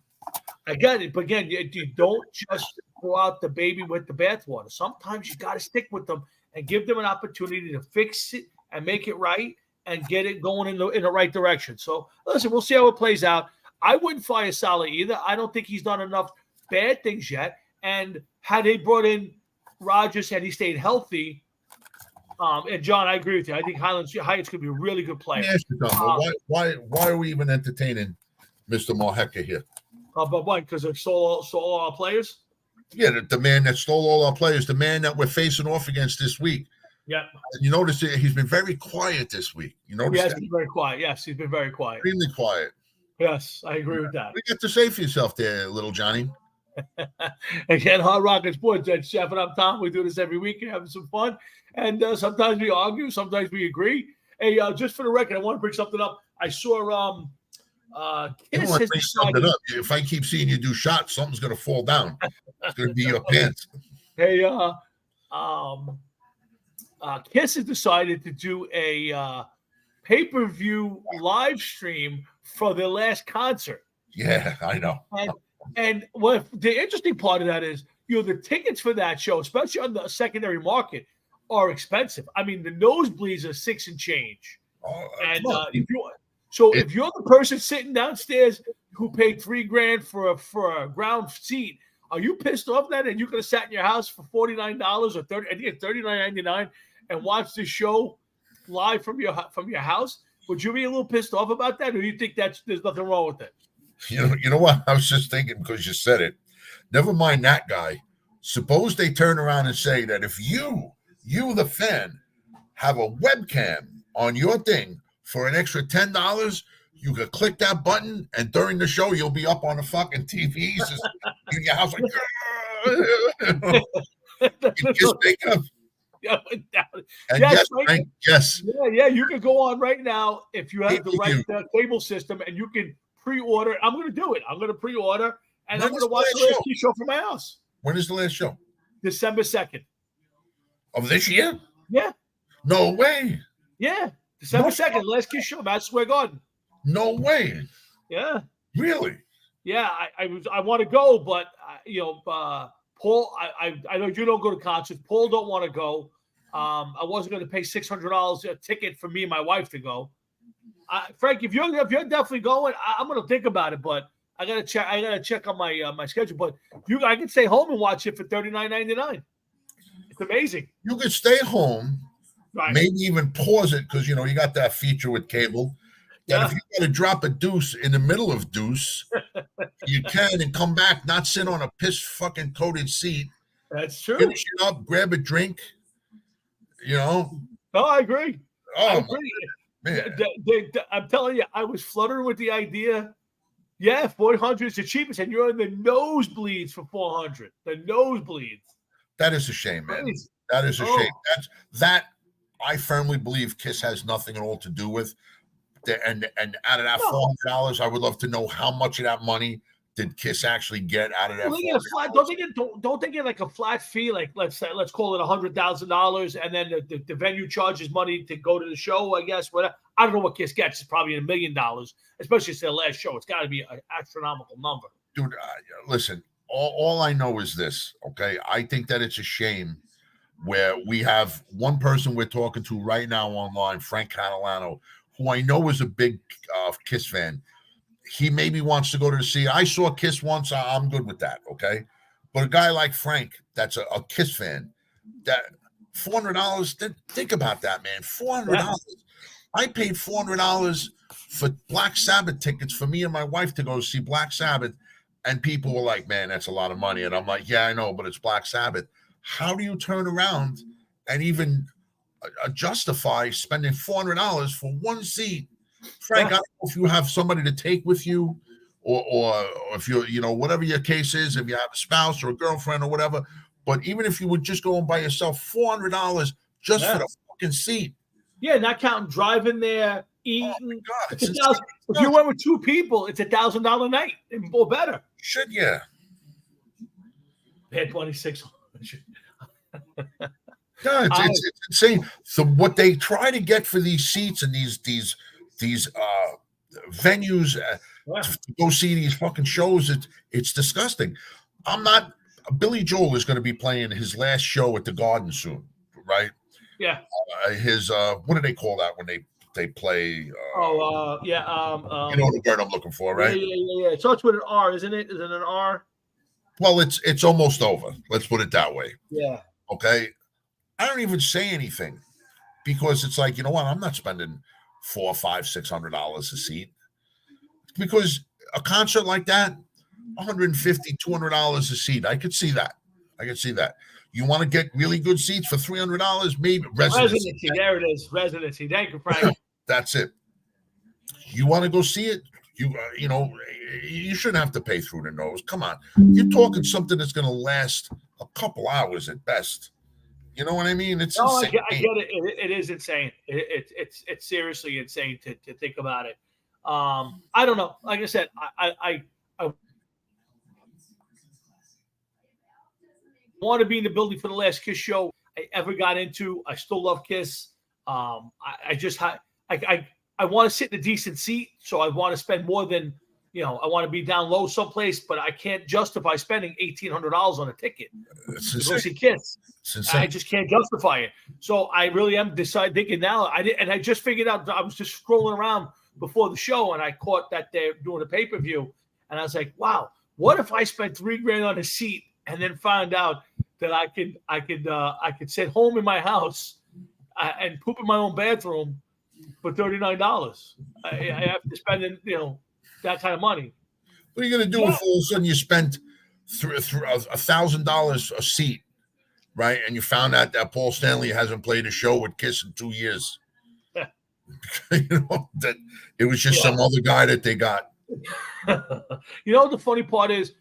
I get it, but again, you don't just throw out the baby with the bathwater. Sometimes you got to stick with them and give them an opportunity to fix it and make it right and get it going in the right direction. So listen, we'll see how it plays out. I wouldn't fire Saleh either. I don't think he's done enough bad things yet. And had they brought in Rodgers and he stayed healthy, and John, I agree with you. I think Hyatt's going to be a really good player. Let me ask you something. Why are we even entertaining Mr. Moheka here? But why? Because they stole all our players? Yeah, the man that stole all our players, the man that we're facing off against this week. Yeah. You notice he's been very quiet this week. You notice Yes, he's been very quiet. Yes, he's been very quiet. Extremely quiet. Yes, I agree with that. What do you got to say for yourself there, little Johnny? Again, Hard Rock Sports, Judge Chef, and I'm Tom. We do this every week and having some fun. And sometimes we argue, sometimes we agree. Hey, just for the record, I want to bring something up. I saw Kiss has decided. Up. If I keep seeing you do shots, something's going to fall down. It's going to be your pants. Hey, Kiss has decided to do a pay-per-view live stream for their last concert. Yeah, I know. And what the interesting part of that is, the tickets for that show, especially on the secondary market, are expensive. I mean, the nosebleeds are $6 and change. And if you're the person sitting downstairs who paid $3,000 for a ground seat, are you pissed off that? And you could have sat in your house for $49 or $30, I think it's $39.99, and watched the show live from your house? Would you be a little pissed off about that, or do you think there's nothing wrong with it? You know what? I was just thinking because you said it. Never mind that guy. Suppose they turn around and say that if you the fan, have a webcam on your thing for an extra $10, you could click that button, and during the show, you'll be up on the fucking TVs in your house like. You just make up. Yeah, and yes, Frank, yes. Yeah, you can go on right now if you have the right cable system, and you can pre-order. I'm going to do it. I'm going to pre-order, and I'm going to watch the last show from my house. When is the last show? December 2nd. Of this year? Yeah. No way. Yeah. December 2nd, last Kiss show, Madison Square Garden. No way. Yeah. Really? Yeah, I want to go, but Paul, I know you don't go to concerts. Paul don't want to go. I wasn't going to pay $600 a ticket for me and my wife to go. Frank, if you're definitely going, I'm going to think about it, but I got to check. I got to check on my schedule. But I can stay home and watch it for $39.99. It's amazing. You could stay home, right? Maybe even pause it because you got that feature with cable. That if you got to drop a deuce in the middle of deuce, you can and come back, not sit on a piss fucking coated seat. That's true. Finish it up, grab a drink. Oh, I agree. Oh, I agree. Man. I'm telling you, I was fluttering with the idea. Yeah, 400 is the cheapest, and you're in the nosebleeds for 400. The nosebleeds. That is a shame, man. Crazy. That is a shame. That I firmly believe Kiss has nothing at all to do with. And out of that $400, I would love to know how much of that money did Kiss actually get out of that. Don't they get like a flat fee? Like let's call it $100,000, and then the venue charges money to go to the show. I guess whatever. I don't know what Kiss gets. It's probably $1 million, especially it's their last show. It's got to be an astronomical number. Dude, listen. All I know is this. Okay, I think that it's a shame where we have one person we're talking to right now online, Frank Catalano, who I know is a big Kiss fan. He maybe wants to go to see. I saw Kiss once. I'm good with that, okay? But a guy like Frank, that's a Kiss fan, that $400, think about that, man. $400. Yeah. I paid $400 for Black Sabbath tickets for me and my wife to go see Black Sabbath, and people were like, man, that's a lot of money. And I'm like, yeah, I know, but it's Black Sabbath. How do you turn around and even justify spending $400 for one seat. Frank, I don't know if you have somebody to take with you, or if you're, whatever your case is, if you have a spouse or a girlfriend or whatever. But even if you would just go and buy yourself $400 just for the fucking seat. Yeah, not counting driving there, eating. Oh my God, it's if you went with 2 people, it's $1,000 a night or better. Should yeah. Pay 26. Yeah, it's insane. So what they try to get for these seats and these venues to go see these fucking shows, it's disgusting. Billy Joel is going to be playing his last show at the Garden soon, right? Yeah. His what do they call that when they play? You know the word I'm looking for, right? Yeah. It starts with an R, isn't it? Is it an R? Well, it's almost over. Let's put it that way. Yeah. Okay. I don't even say anything because it's like, you know what? I'm not spending $400, $500, $600 a seat, because a concert like that, $150, $200 a seat. I could see that. You want to get really good seats for $300, maybe residency. There it is, residency. Thank you, Frank. That's it. You want to go see it? You shouldn't have to pay through the nose. Come on, you're talking something that's going to last a couple hours at best. You know what I mean? It's insane. I get it. It is insane. It's seriously insane to think about it. I don't know. Like I said, I want to be in the building for the last Kiss show I ever got into. I still love Kiss. I want to sit in a decent seat, so I want to spend more than, I want to be down low someplace, but I can't justify spending $1,800 on a ticket to go see Kiss. I just can't justify it. So I really am thinking now. I just figured out. I was just scrolling around before the show, and I caught that they're doing a pay-per-view, and I was like, wow, what if I spent $3,000 on a seat and then found out that I could sit home in my house and poop in my own bathroom for $39. I have to spend that kind of money. What are you going to do if all of a sudden you spent $1,000 a seat, right? And you found out that Paul Stanley hasn't played a show with Kiss in 2 years. Yeah. That it was just some other guy that they got. The funny part is,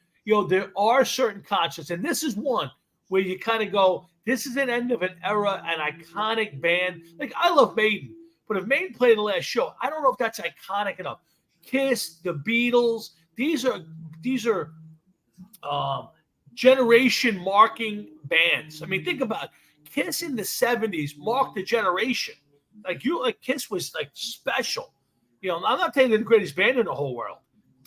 there are certain concerts, and this is one where you kind of go, this is an end of an era, an iconic band. Like, I love Maiden, but if Maiden played the last show, I don't know if that's iconic enough. Kiss, the Beatles, these are generation marking bands. I mean, think about it. Kiss in the 70s marked a generation. Like Kiss was like special. I'm not saying they're the greatest band in the whole world.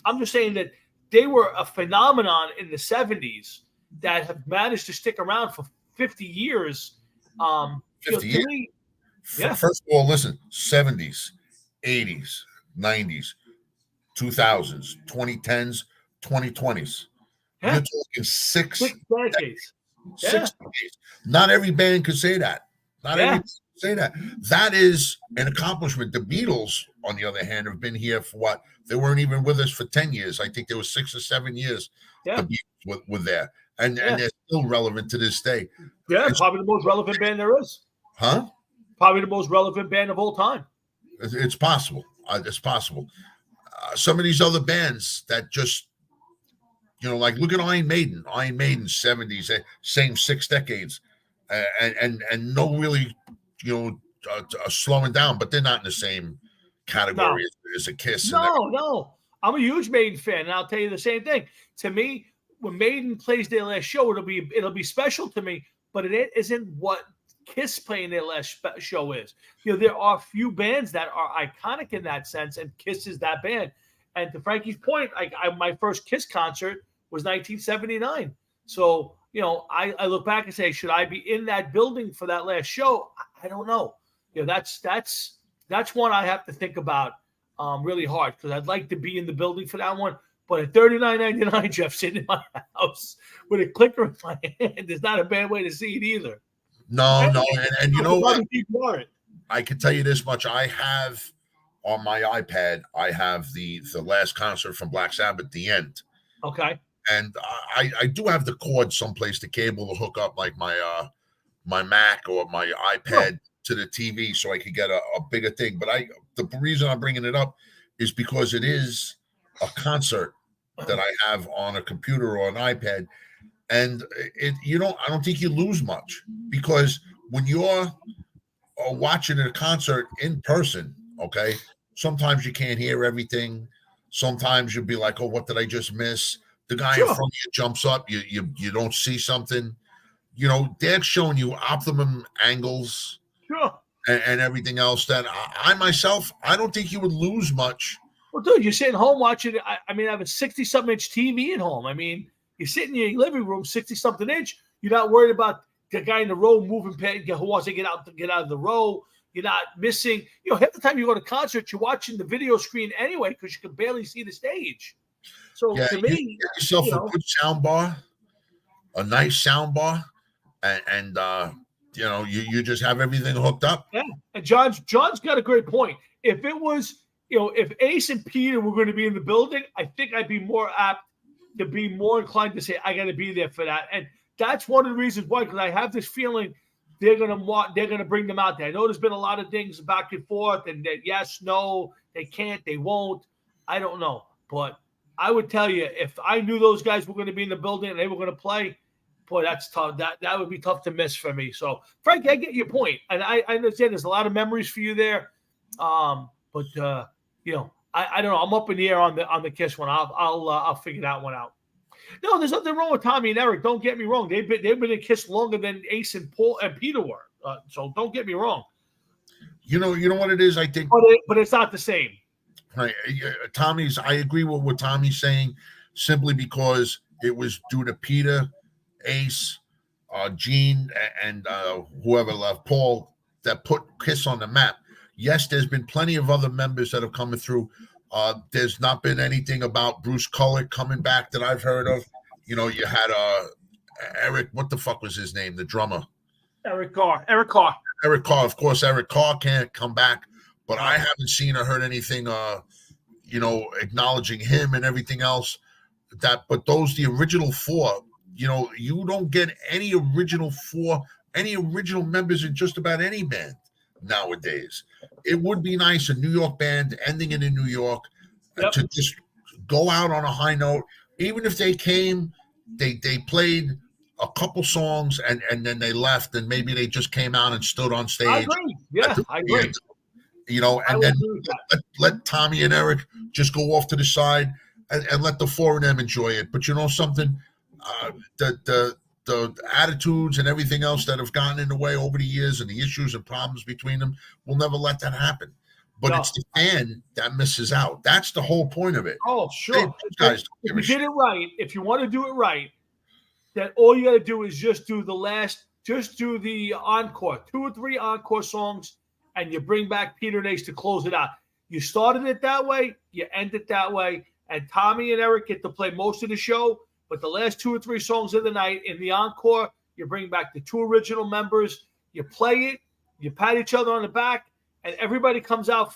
I'm just saying that they were a phenomenon in the 70s that have managed to stick around for 50 years. 50 years? First of all, listen, 70s, 80s, 90s, 2000s, 2010s, 2020s. Yeah. You're talking six decades. Six decades. Not every band could say that. That is an accomplishment. The Beatles, on the other hand, have been here for what? They weren't even with us for 10 years. I think there was 6 or 7 years the Beatles were there. And they're still relevant to this day. Yeah, probably the most relevant band there is. Huh? Probably the most relevant band of all time. It's possible. It's possible. Some of these other bands that just, like look at Iron Maiden. Iron Maiden, 70s, same 6 decades. And no really, slowing down, but they're not in the same category as a Kiss. No. I'm a huge Maiden fan, and I'll tell you the same thing. To me, when Maiden plays their last show, it'll be special to me, but it isn't what Kiss playing their last show is. There are few bands that are iconic in that sense, and Kiss is that band. And to Frankie's point, my first Kiss concert was 1979. So, I look back and say, should I be in that building for that last show? I don't know. That's one I have to think about really hard, because I'd like to be in the building for that one. But at $39.99, Jeff, sitting in my house with a clicker in my hand is not a bad way to see it either. No, and you know what? I can tell you this much. I have on my iPad, I have the last concert from Black Sabbath, The End. Okay. And I do have the cord someplace, the cable to hook up like my Mac or my iPad to the TV so I could get a bigger thing. But the reason I'm bringing it up is because it is a concert that I have on a computer or an iPad, and I don't think you lose much, because when you're watching a concert in person, okay, sometimes you can't hear everything. Sometimes you'll be like, oh, what did I just miss? The guy in Sure. front of you jumps up, you don't see something. They're showing you optimum angles Sure. and everything else that I myself, I don't think you would lose much. Well, dude, you're sitting home watching it. I mean, I have a 60-something inch TV at home. I mean, you're sitting in your living room, 60-something inch. You're not worried about the guy in the row moving who wants to get out of the row. You're not missing. Half the time you go to concerts, you're watching the video screen anyway because you can barely see the stage. So Yeah, to you me, get yourself a good sound bar, a nice sound bar, and you just have everything hooked up. yeah. And John's got a great point. If it was, if Ace and Peter were going to be in the building, I think I'd be more apt to be more inclined to say I got to be there for that. And that's one of the reasons why, because I have this feeling they're going to bring them out there. I know there's been a lot of things back and forth, and that yes, no, they can't, they won't. I don't know, but I would tell you, if I knew those guys were going to be in the building and they were going to play, boy, that's tough. That would be tough to miss for me. So, Frank, I get your point, and I understand there's a lot of memories for you there. But I don't know. I'm up in the air on the Kiss one. I'll figure that one out. No, there's nothing wrong with Tommy and Eric. Don't get me wrong. They've been in Kiss longer than Ace and Paul and Peter were. So don't get me wrong. You know what it is. I think, but it's not the same. Right, I agree with what Tommy's saying, simply because it was due to Peter, Ace, Gene, and whoever left, Paul, that put Kiss on the map. Yes, there's been plenty of other members that have come through. There's not been anything about Bruce Kulick coming back that I've heard of. You had Eric, what the fuck was his name? The drummer. Eric Carr. Of course, Eric Carr can't come back, but I haven't seen or heard anything, acknowledging him and everything else. But the original four, you don't get any original members in just about any band nowadays. It would be nice, a New York band ending it in New York, to just go out on a high note. Even if they came, they played a couple songs and then they left, and maybe they just came out and stood on stage. I agree. Yeah, I agree. And then let Tommy and Eric just go off to the side and let the four of them enjoy it. But something, the attitudes and everything else that have gotten in the way over the years, and the issues and problems between them, will never let that happen. But it's the fan that misses out. That's the whole point of it. Oh, sure. Guys, if you did it right, if you want to do it right, then all you got to do is just do the encore, 2 or 3 encore songs, and you bring back Peter and Ace to close it out. You started it that way, you end it that way, and Tommy and Eric get to play most of the show, but the last 2 or 3 songs of the night in the encore, you bring back the 2 original members, you play it, you pat each other on the back, and everybody comes out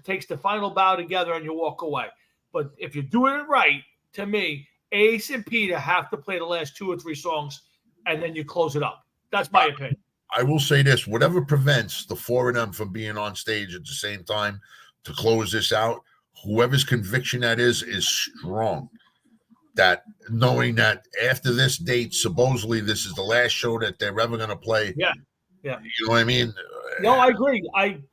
takes the final bow together, and you walk away. But if you're doing it right, to me, Ace and Peter have to play the last 2 or 3 songs, and then you close it up. That's my opinion. I will say this: whatever prevents the four of them from being on stage at the same time to close this out, whoever's conviction that is strong. That knowing that after this date, supposedly this is the last show that they're ever going to play. Yeah. You know what I mean? No, I agree. And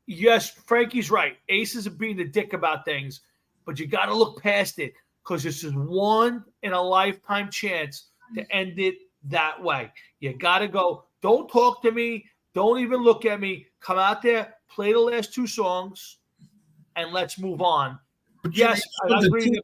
yes, Frankie's right. Ace is being a dick about things, but you got to look past it, because this is one in a lifetime chance to end it that way. You got to go. Don't talk to me. Don't even look at me. Come out there, play the last 2 songs, and let's move on. But yes, I agree.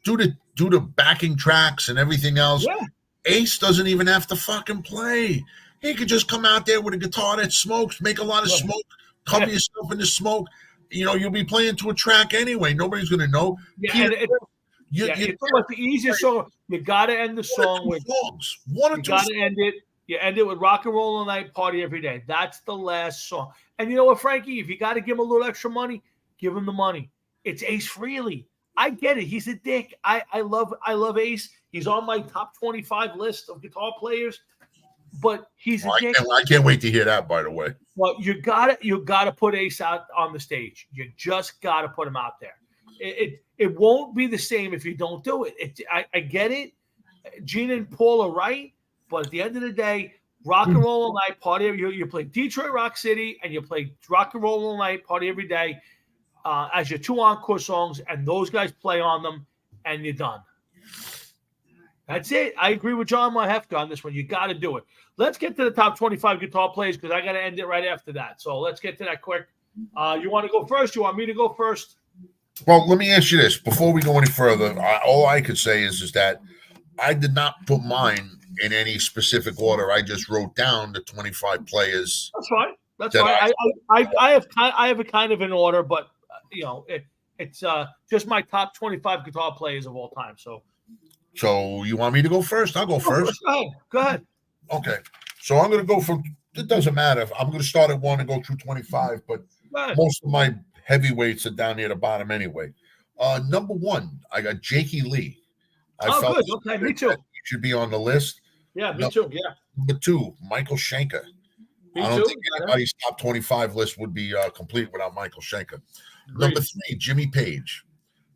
Do the backing tracks and everything else. Yeah. Ace doesn't even have to fucking play. He could just come out there with a guitar that smokes, make a lot of smoke, cover yourself in the smoke. You'll be playing to a track anyway. Nobody's going to know. Yeah, it's like the easiest song. You got to end the song with songs. One or two. You got to end it. You end it with Rock and Roll All Night, Party Every Day. That's the last song. And you know what, Frankie? If you got to give him a little extra money, give him the money. It's Ace Frehley. I get it. He's a dick. I love Ace. He's on my top 25 list of guitar players. but he's a dick. I can't wait to hear that. By the way, Well, you gotta put Ace out on the stage. You just gotta put him out there. It won't be the same if you don't do it. I get it. Gina and Paul are right, but at the end of the day, rock and roll all night, party. You play Detroit Rock City, and you play rock and roll all night, party every day, as your 2 encore songs, and those guys play on them, and you're done. That's it. I agree with John Mahefka on this one. You got to do it. Let's get to the top 25 guitar players because I got to end it right after that. So let's get to that quick. You want to go first? You want me to go first? well, let me ask you this before we go any further. All I could say is that I did not put mine in any specific order. I just wrote down the 25 players. That's fine. That's fine. I have a kind of an order, but it's just my top 25 guitar players of all time. So you want me to go first? I'll go first. Go ahead. Okay. So I'm going to go from. It doesn't matter. I'm going to start at 1 and go through 25, but most of my heavyweights are down near the bottom anyway. Number 1, I got Jakey Lee. I felt good. Okay, me too. He should be on the list. Yeah, me too. Yeah. Number 2, Michael Schenker. Me I don't too. think anybody's top 25 list would be complete without Michael Schenker. Number 3, Jimmy Page.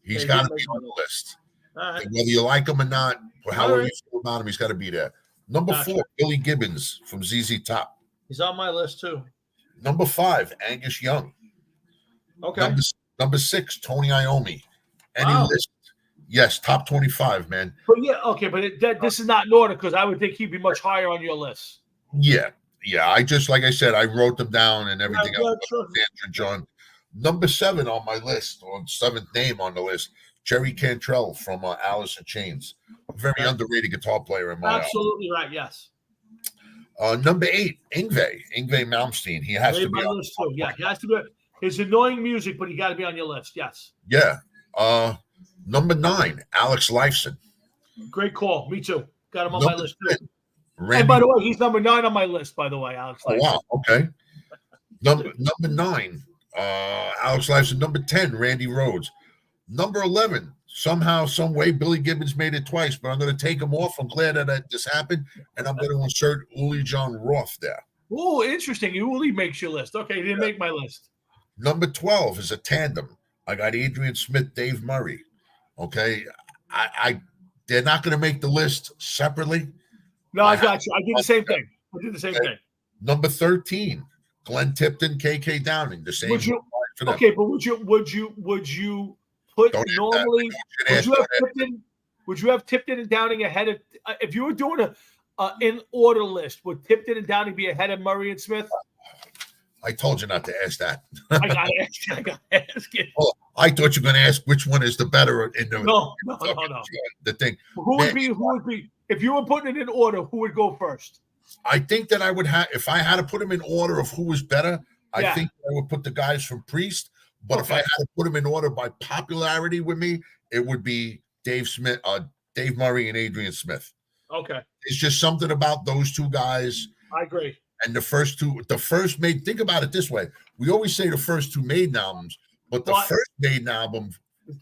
He's got to be on the list. Right. Whether you like him or not, or however you feel about him, he's got to be there. Number 4, Billy Gibbons from ZZ Top. He's on my list too. Number 5, Angus Young. Okay. Number 6, Tony Iommi. Any list? Yes, top 25, man. But yeah, okay, but this is not in order because I would think he'd be much higher on your list. Yeah. I just, like I said, I wrote them down and everything else. Sure. John. Number 7 on my list, or 7th name on the list, Jerry Cantrell from Alice in Chains. A very underrated guitar player in my Absolutely right, yes. Number 8, Yngwie Malmsteen. He has to be on list too. Yeah, he has to be. His annoying music, but he got to be on your list. Yes. Yeah. Number 9, Alex Lifeson. Great call. Me too. Got him on my list too. And by the way, he's number 9 on my list. By the way, Alex Lifeson. Oh, wow. Okay. Number 9, Alex Lifeson. Number 10, Randy Rhoads. Number 11, somehow, some way, Billy Gibbons made it twice, but I'm going to take him off. I'm glad that this happened, and I'm going to insert Uli John Roth there. Oh, interesting. Uli makes your list. Okay, he didn't make my list. Number 12 is a tandem. I got Adrian Smith, Dave Murray. Okay, they're not going to make the list separately. No, I got you. I did the same thing. Thing. Number 13, Glenn Tipton, KK Downing. The same. Would you put normally? Would you have Tipton and Downing ahead of? If you were doing a in order list, would Tipton and Downing be ahead of Murray and Smith? I told you not to ask that. I got to ask it. Oh, I thought you were going to ask which one is the better in the. No. The thing. Who would be? If you were putting it in order, who would go first? I think that I would have, if I had to put them in order of who was better, I think I would put the guys from Priest. But if I had to put them in order by popularity with me, it would be Dave Murray and Adrian Smith. Okay. It's just something about those two guys. I agree. And the first Maiden, think about it this way. We always say the first 2 Maiden albums, but the first Maiden album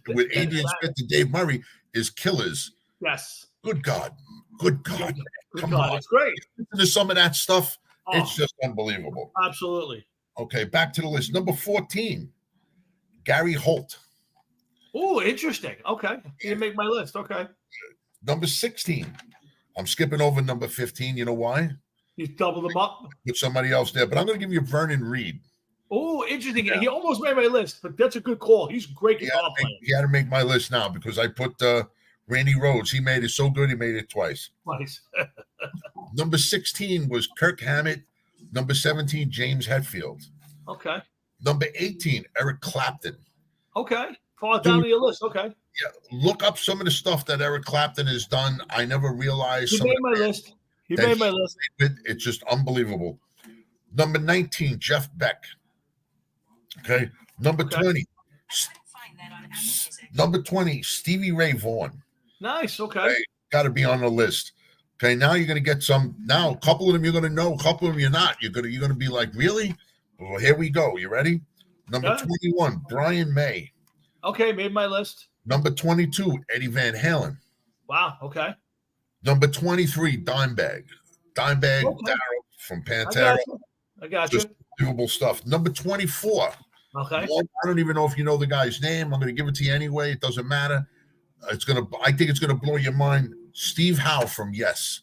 with Adrian Smith and Dave Murray is Killers. Yes. Good God. Come on. It's great. There's some of that stuff. It's just unbelievable. Absolutely. Okay, back to the list. Number 14, Gary Holt. Oh, interesting. Okay. He didn't make my list. Okay. Number 16. I'm skipping over number 15. You know why? You doubled them up. Put somebody else there, but I'm going to give you Vernon Reed. Oh, interesting. Yeah. He almost made my list, but that's a good call. He's a great guitar player. He had to make my list now because I put Randy Rhoads. He made it so good, he made it twice. Nice. Number 16 was Kirk Hammett. Number 17, James Hetfield. Okay. Number 18, Eric Clapton. Okay. Fall down to your list. Okay. Yeah. Look up some of the stuff that Eric Clapton has done. I never realized. He made my list. It's just unbelievable. Number 19, Jeff Beck. Okay. Number 20. Number 20, Stevie Ray Vaughan. Nice. Okay. Got to be on the list. Okay. Now you're going to get some. Now a couple of them you're going to know. A couple of them you're not. You're going to be like, really? Well, here we go. You ready? Number 21, Brian May. Okay. Made my list. Number 22, Eddie Van Halen. Wow. Okay. Number 23, Dimebag. Dimebag Okay. Darrell from I Pantera. got you. I got Just you. unbelievable stuff. Number 24. Okay. One, I don't even know if you know the guy's name. I'm going to give it to you anyway. It doesn't matter. I think it's gonna blow your mind. Steve Howe from Yes.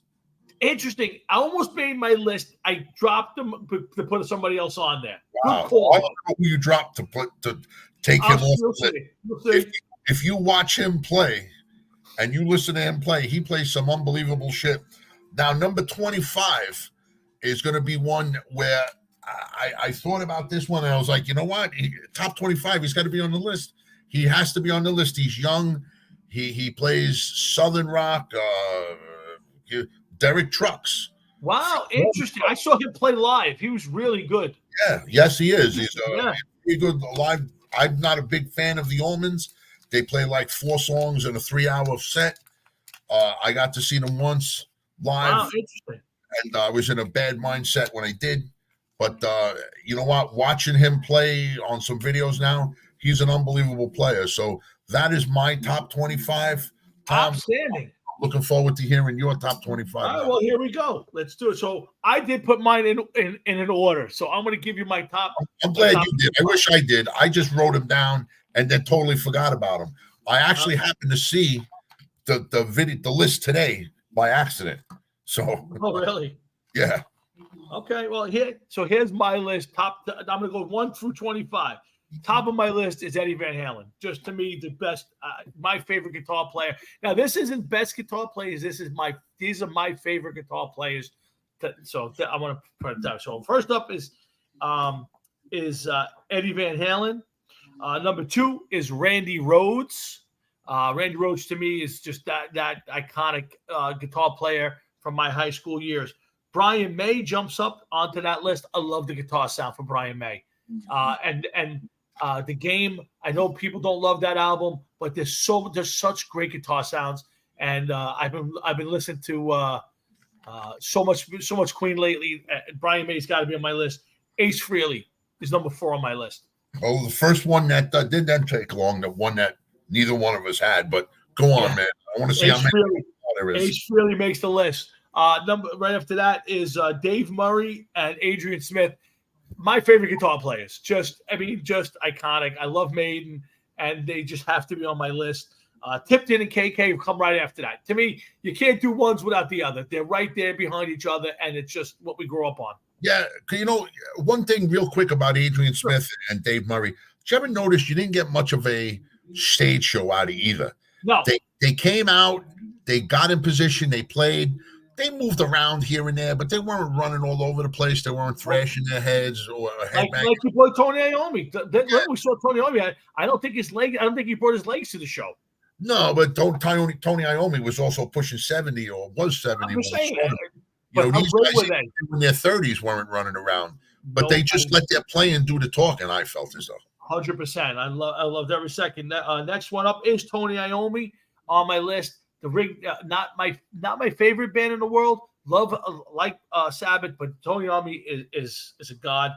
Interesting. I almost made my list. I dropped them to put somebody else on there. Wow. Good call. I don't know who you dropped to take him off You'll the list. see. You'll see. If you watch him play and you listen to him play, he plays some unbelievable shit. Now, number 25 is going to be one where I thought about this one and I was like, you know what? Top 25, he's got to be on the list. He has to be on the list. He's young. He plays Southern rock. Derek Trucks. Wow, interesting. I saw him play live. He was really good. Yeah, yes, he is. He's Yeah. pretty good live. I'm not a big fan of the Almonds. They play like 4 songs in a 3-hour set. I got to see them once live. Wow, interesting. And I was in a bad mindset when I did. But you know what? Watching him play on some videos now, he's an unbelievable player. So that is my top 25. Tom, Outstanding. looking forward to hearing your top 25. All right, now. well, here we go. Let's do it. So I did put mine in an order. So I'm going to give you my top. I'm glad top you did. I wish I did. I just wrote them down and then totally forgot about them. I actually happened to see the list today by accident. So, Oh, really? yeah. Okay. Well, here's my list. I'm going to go 1 through 25. Top of my list is Eddie Van Halen. Just to me, the best, my favorite guitar player. Now, this isn't best guitar players. These are my favorite guitar players. I want to put it down. So first up is Eddie Van Halen. Number 2 is Randy Rhoads. Randy Rhoads to me is just that iconic guitar player from my high school years. Brian May jumps up onto that list. I love the guitar sound from Brian May. The Game, I know people don't love that album, but there's such great guitar sounds, and I've been listening to so much Queen lately. Brian May's got to be on my list. Ace Frehley is number 4 on my list. Oh, the first one that didn't take long, the one that neither one of us had, but go on, man. I want to see how many there is. Ace Frehley makes the list. Right after that is Dave Murray and Adrian Smith. My favorite guitar players. Just iconic. I love Maiden, and they just have to be on my list. Tipton and KK come right after that. To me, you can't do ones without the other. They're right there behind each other, and it's just what we grew up on. Yeah, one thing real quick about Adrian Smith and Dave Murray. Did you ever notice you didn't get much of a stage show out of either? No. They came out, they got in position, they played, they moved around here and there, but they weren't running all over the place. They weren't thrashing their heads or like your boy Tony Iommi. We saw Tony Iommi. I don't think he brought his legs to the show. No, but Tony Iommi was also pushing 70 or was 70. I'm saying, these guys in their 30s weren't running around, but they just let their playing do the talking. I felt as though 100%. I loved every second. Next one up is Tony Iommi on my list. The Rig, not my favorite band in the world. Love Sabbath, but Tony Iommi is a god.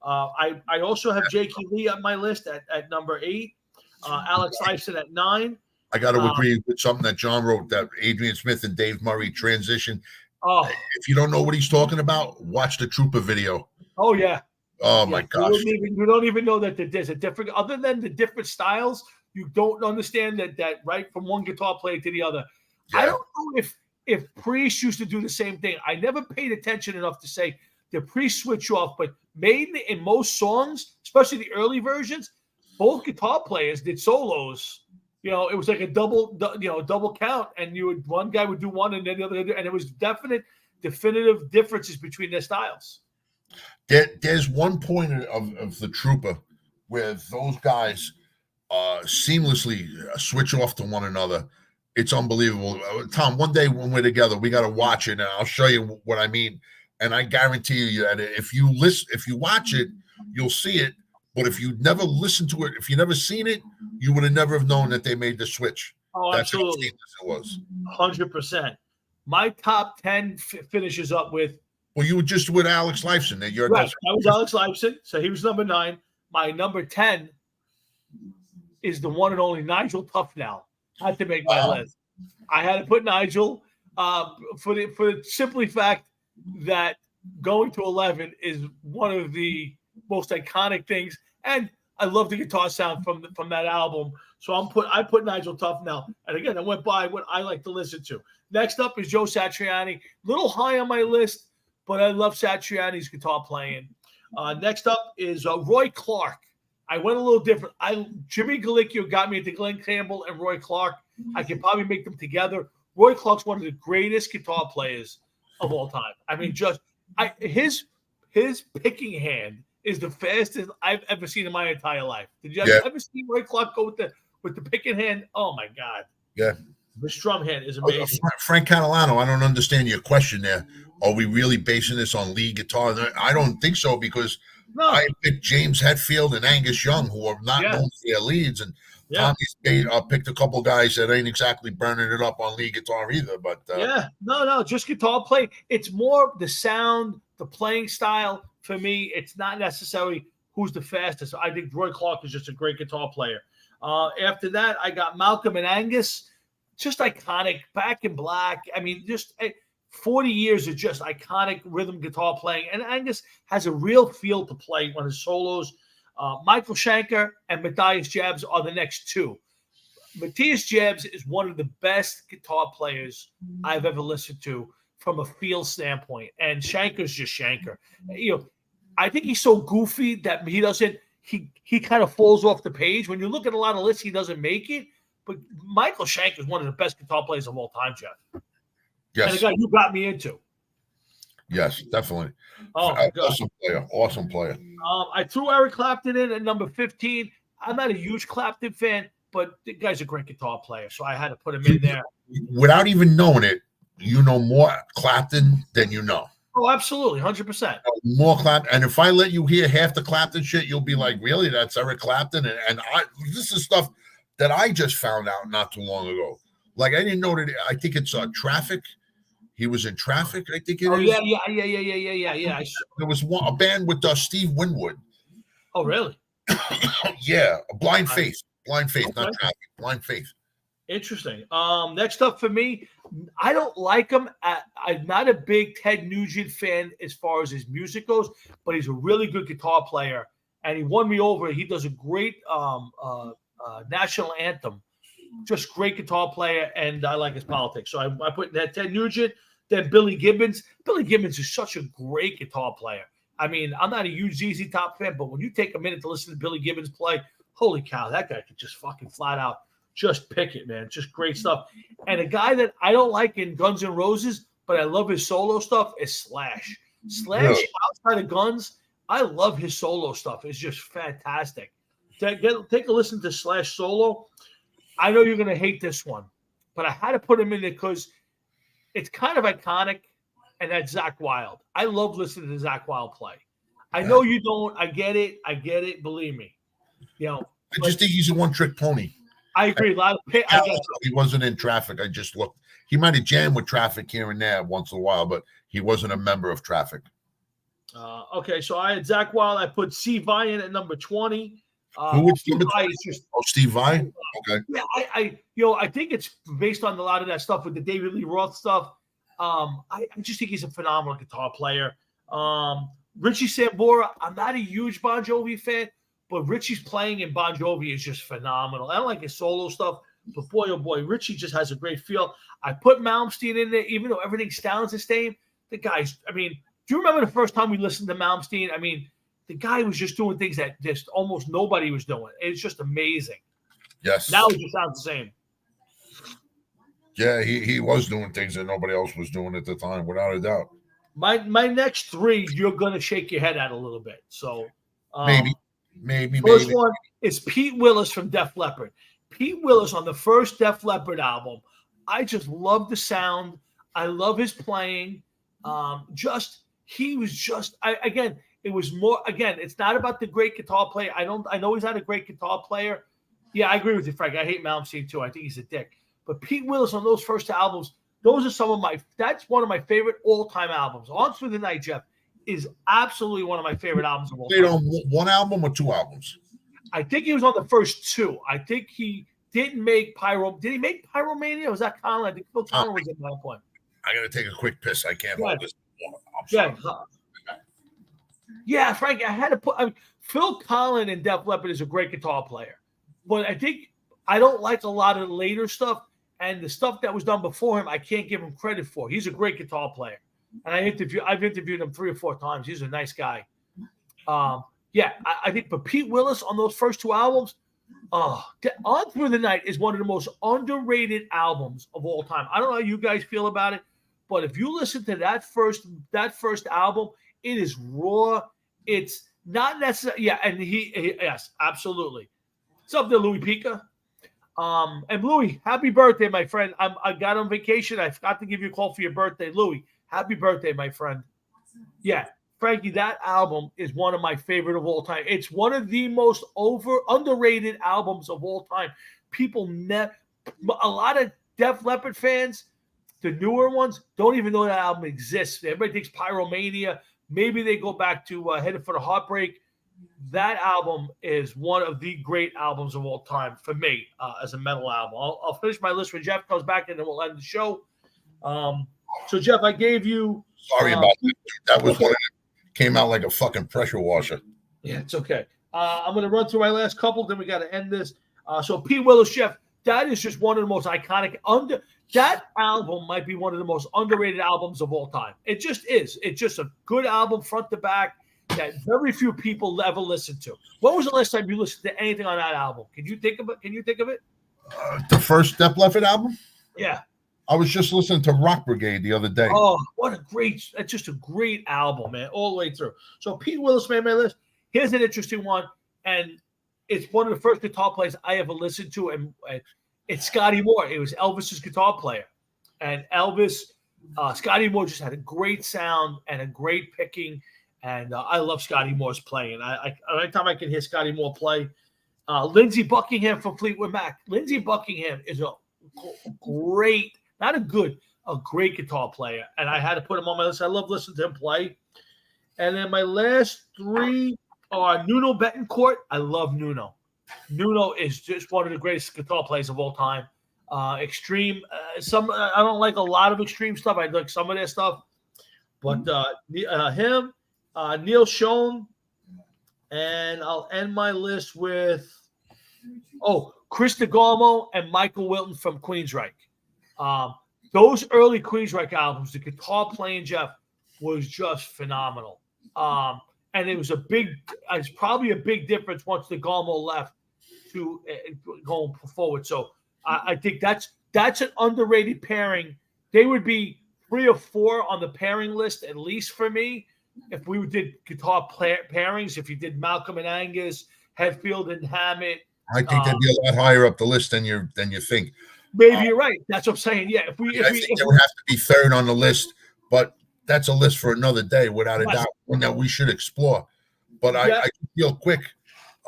I also have J.K. Lee on my list at number 8. Alex Lifeson at 9. I got to agree with something that John wrote, that Adrian Smith and Dave Murray transition. Oh, if you don't know what he's talking about, watch the Trooper video. Oh yeah. Oh my gosh. You don't even know that there's a different, other than the different styles. You don't understand that right from one guitar player to the other. Yeah. I don't know if Priest used to do the same thing. I never paid attention enough to say the Priest switch off, but Maiden in most songs, especially the early versions, both guitar players did solos. It was like a double count, and one guy would do one and then the other, and it was definitive differences between their styles. There's one point of the Trooper where those guys seamlessly switch off to one another. It's unbelievable. Tom, one day when we're together, we got to watch it, and I'll show you what I mean. And I guarantee you that if you watch it, you'll see it. But if you never listened to it, if you never seen it, you would have never have known that they made the switch. Oh, that's absolutely. How seamless it was. 100%. My top 10 finishes up with. Well, you were just with Alex Lifeson. Right. That was Alex Lifeson. So he was number 9. My number 10 is the one and only Nigel Tufnell. I had to make my list. I had to put Nigel for the simply fact that going to 11 is one of the most iconic things, and I love the guitar sound from that album. So I put Nigel Tough now, and again, I went by what I like to listen to. Next up is Joe Satriani, little high on my list, but I love Satriani's guitar playing. Next up is Roy Clark. I went a little different. Jimmy Galicchio got me into Glenn Campbell and Roy Clark. I can probably make them together. Roy Clark's one of the greatest guitar players of all time. I mean, his picking hand is the fastest I've ever seen in my entire life. Did you ever see Roy Clark go with the picking hand? Oh my God! Yeah, the strum hand is amazing. Frank Catalano, I don't understand your question there. Are we really basing this on lead guitar? I don't think so, because I picked James Hetfield and Angus Young, who are not known for their leads, and Tommy Spade picked a couple guys that ain't exactly burning it up on lead guitar either. But no, just guitar play. It's more the sound, the playing style. For me, it's not necessarily who's the fastest. I think Roy Clark is just a great guitar player. After that, I got Malcolm and Angus, just iconic. Back in Black. I mean, just 40 years of just iconic rhythm guitar playing. And Angus has a real feel to play on his solos. Michael Schenker and Matthias Jabs are the next two. Matthias Jabs is one of the best guitar players I've ever listened to from a feel standpoint. And Schenker's just Schenker. I think he's so goofy that he kind of falls off the page. When you look at a lot of lists, he doesn't make it. But Michael Schenker is one of the best guitar players of all time, Jeff. Yes. And the guy you got me into. Yes, definitely. Oh, my God. Awesome player. I threw Eric Clapton in at number 15. I'm not a huge Clapton fan, but the guy's a great guitar player, so I had to put him in there. Without even knowing it, you know more Clapton than you know. Oh, absolutely, 100%. More Clapton. And if I let you hear half the Clapton shit, you'll be like, really? That's Eric Clapton? And this is stuff that I just found out not too long ago. Like, I didn't know that. I think it's Traffic. He was in Traffic, I think it is. Yeah. There was a band with Steve Winwood. Oh, really? Yeah, Blind Faith. Blind Faith, okay. Not Traffic. Blind Faith. Interesting. Next up for me, I don't like him. I'm not a big Ted Nugent fan as far as his music goes, but he's a really good guitar player, and he won me over. He does a great national anthem. Just great guitar player, and I like his politics. So I put that Ted Nugent, then Billy Gibbons. Billy Gibbons is such a great guitar player. I mean, I'm not a huge ZZ Top fan, but when you take a minute to listen to Billy Gibbons play, holy cow, that guy could just fucking flat out just pick it, man. Just great stuff. And a guy that I don't like in Guns N' Roses, but I love his solo stuff, is Slash. Slash, really? Outside of Guns, I love his solo stuff. It's just fantastic. Take a listen to Slash solo. I know you're going to hate this one, but I had to put him in there because it's kind of iconic, and that's Zakk Wylde. I love listening to Zakk Wylde play. I know you don't. I get it. Believe me. I just think he's a one-trick pony. I agree. He wasn't in Traffic. I just looked. He might have jammed with Traffic here and there once in a while, but he wasn't a member of Traffic. Okay, so I had Zakk Wylde. I put Steve Vai in at number 20. Who would Steve Vai is just? Oh, Steve Vai. Okay. Yeah, I think it's based on a lot of that stuff with the David Lee Roth stuff. I just think he's a phenomenal guitar player. Richie Sambora. I'm not a huge Bon Jovi fan, but Richie's playing in Bon Jovi is just phenomenal. I don't like his solo stuff, but boy, oh boy, Richie just has a great feel. I put Malmsteen in there, even though everything sounds the same. The guy's, I mean, do you remember the first time we listened to Malmsteen? I mean, the guy was just doing things that just almost nobody was doing. It's just amazing. Yes. Now it just sounds the same. Yeah, he was doing things that nobody else was doing at the time, without a doubt. My next three, you're going to shake your head at a little bit. So Maybe. First one is Pete Willis from Def Leppard. Pete Willis on the first Def Leppard album. I just love the sound. I love his playing. It was more, again, it's not about the great guitar player. I know he's not a great guitar player. Yeah, I agree with you, Frank. I hate Malmsteen too. I think he's a dick. But Pete Willis on those first two albums, that's one of my favorite all-time albums. On Through the Night, Jeff, is absolutely one of my favorite albums of all time. Played on one album or two albums? I think he was on the first two. I think he didn't make Pyro. Did he make Pyromania? Or was that Conlon? I think Phil Conlon was at that point. I got to take a quick piss. I can't hold this. I'm sorry. Yeah, Frank, I had to put. I mean, Phil Collin and Def Leppard is a great guitar player, but I think I don't like a lot of the later stuff, and the stuff that was done before him, I can't give him credit for. He's a great guitar player, and I've interviewed him 3 or 4 times. He's a nice guy. Yeah, I think, but Pete Willis on those first 2 albums, On Through the Night is one of the most underrated albums of all time. I don't know how you guys feel about it, but if you listen to that first album, it is raw. It's not necessarily, yeah, and yes, absolutely. What's up there, Louis Pica? And Louis, happy birthday, my friend. I got on vacation. I forgot to give you a call for your birthday, Louis. Happy birthday, my friend. Yeah, Frankie, that album is one of my favorite of all time. It's one of the most underrated albums of all time. A lot of Def Leppard fans, the newer ones, don't even know that album exists. Everybody thinks Pyromania. Maybe they go back to Headed for the Heartbreak. That album is one of the great albums of all time for me as a metal album. I'll finish my list when Jeff comes back, and then we'll end the show. So, Jeff, I gave you. Sorry about that. That was one of them. Came out like a fucking pressure washer. Yeah, it's okay. I'm going to run through my last couple, then we got to end this. So, Pete Willis, Jeff, that is just one of the most iconic. That album might be one of the most underrated albums of all time. It just is. It's just a good album front to back that very few people ever listen to. When was the last time you listened to anything on that album? Can you think of it? The first Def Leppard album? Yeah. I was just listening to Rock Brigade the other day. Oh, it's just a great album, man, all the way through. So Pete Willis made my list. Here's an interesting one, and it's one of the first guitar players I ever listened to, and it's Scotty Moore. It was Elvis's guitar player, and Scotty Moore just had a great sound and a great picking, and I love Scotty Moore's playing. Every time I can hear Scotty Moore play, Lindsey Buckingham from Fleetwood Mac. Lindsey Buckingham is a great. A great guitar player, and I had to put him on my list. I love listening to him play. And then my last 3 are Nuno Betancourt. I love Nuno. Nuno is just one of the greatest guitar players of all time. Extreme. I don't like a lot of extreme stuff. I like some of their stuff, but him, Neil Schon, and I'll end my list with Chris DeGarmo and Michael Wilton from Queensryche. Those early Queensryche albums, the guitar playing, Jeff, was just phenomenal. And it was it's probably a big difference once DeGarmo left to going forward. So I think that's an underrated pairing. They would be 3 or 4 on the pairing list, at least for me. If we did guitar pairings, if you did Malcolm and Angus, Hetfield and Hammett. I think they'd be a lot higher up the list than you think. Maybe you're right. That's what I'm saying. Yeah, I think they would have to be third on the list, but that's a list for another day, without a doubt, one that we should explore. But I feel quick.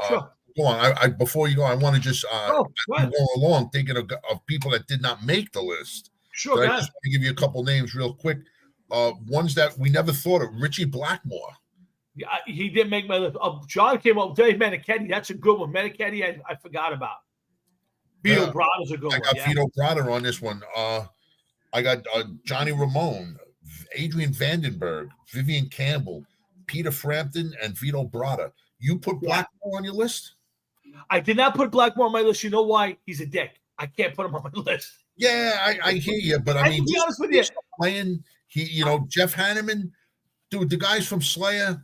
Sure. Go on. Before you go, I want to just go along thinking of people that did not make the list. Sure. So I just want to give you a couple names real quick. Ones that we never thought of. Richie Blackmore. Yeah, he didn't make my list. John came up with Dave Meniketti. That's a good one. Meniketti, I forgot about. Vito Bratta's a good one. I got Vito Bratta on this one. I got Johnny Ramone, Adrian Vandenberg, Vivian Campbell, Peter Frampton, and Vito Bratta. You put Blackmore on your list? I did not put Blackmore on my list. You know why? He's a dick. I can't put him on my list. Yeah, I hear you, but I mean, to be honest with you, playing Jeff Hanneman, dude, the guys from Slayer.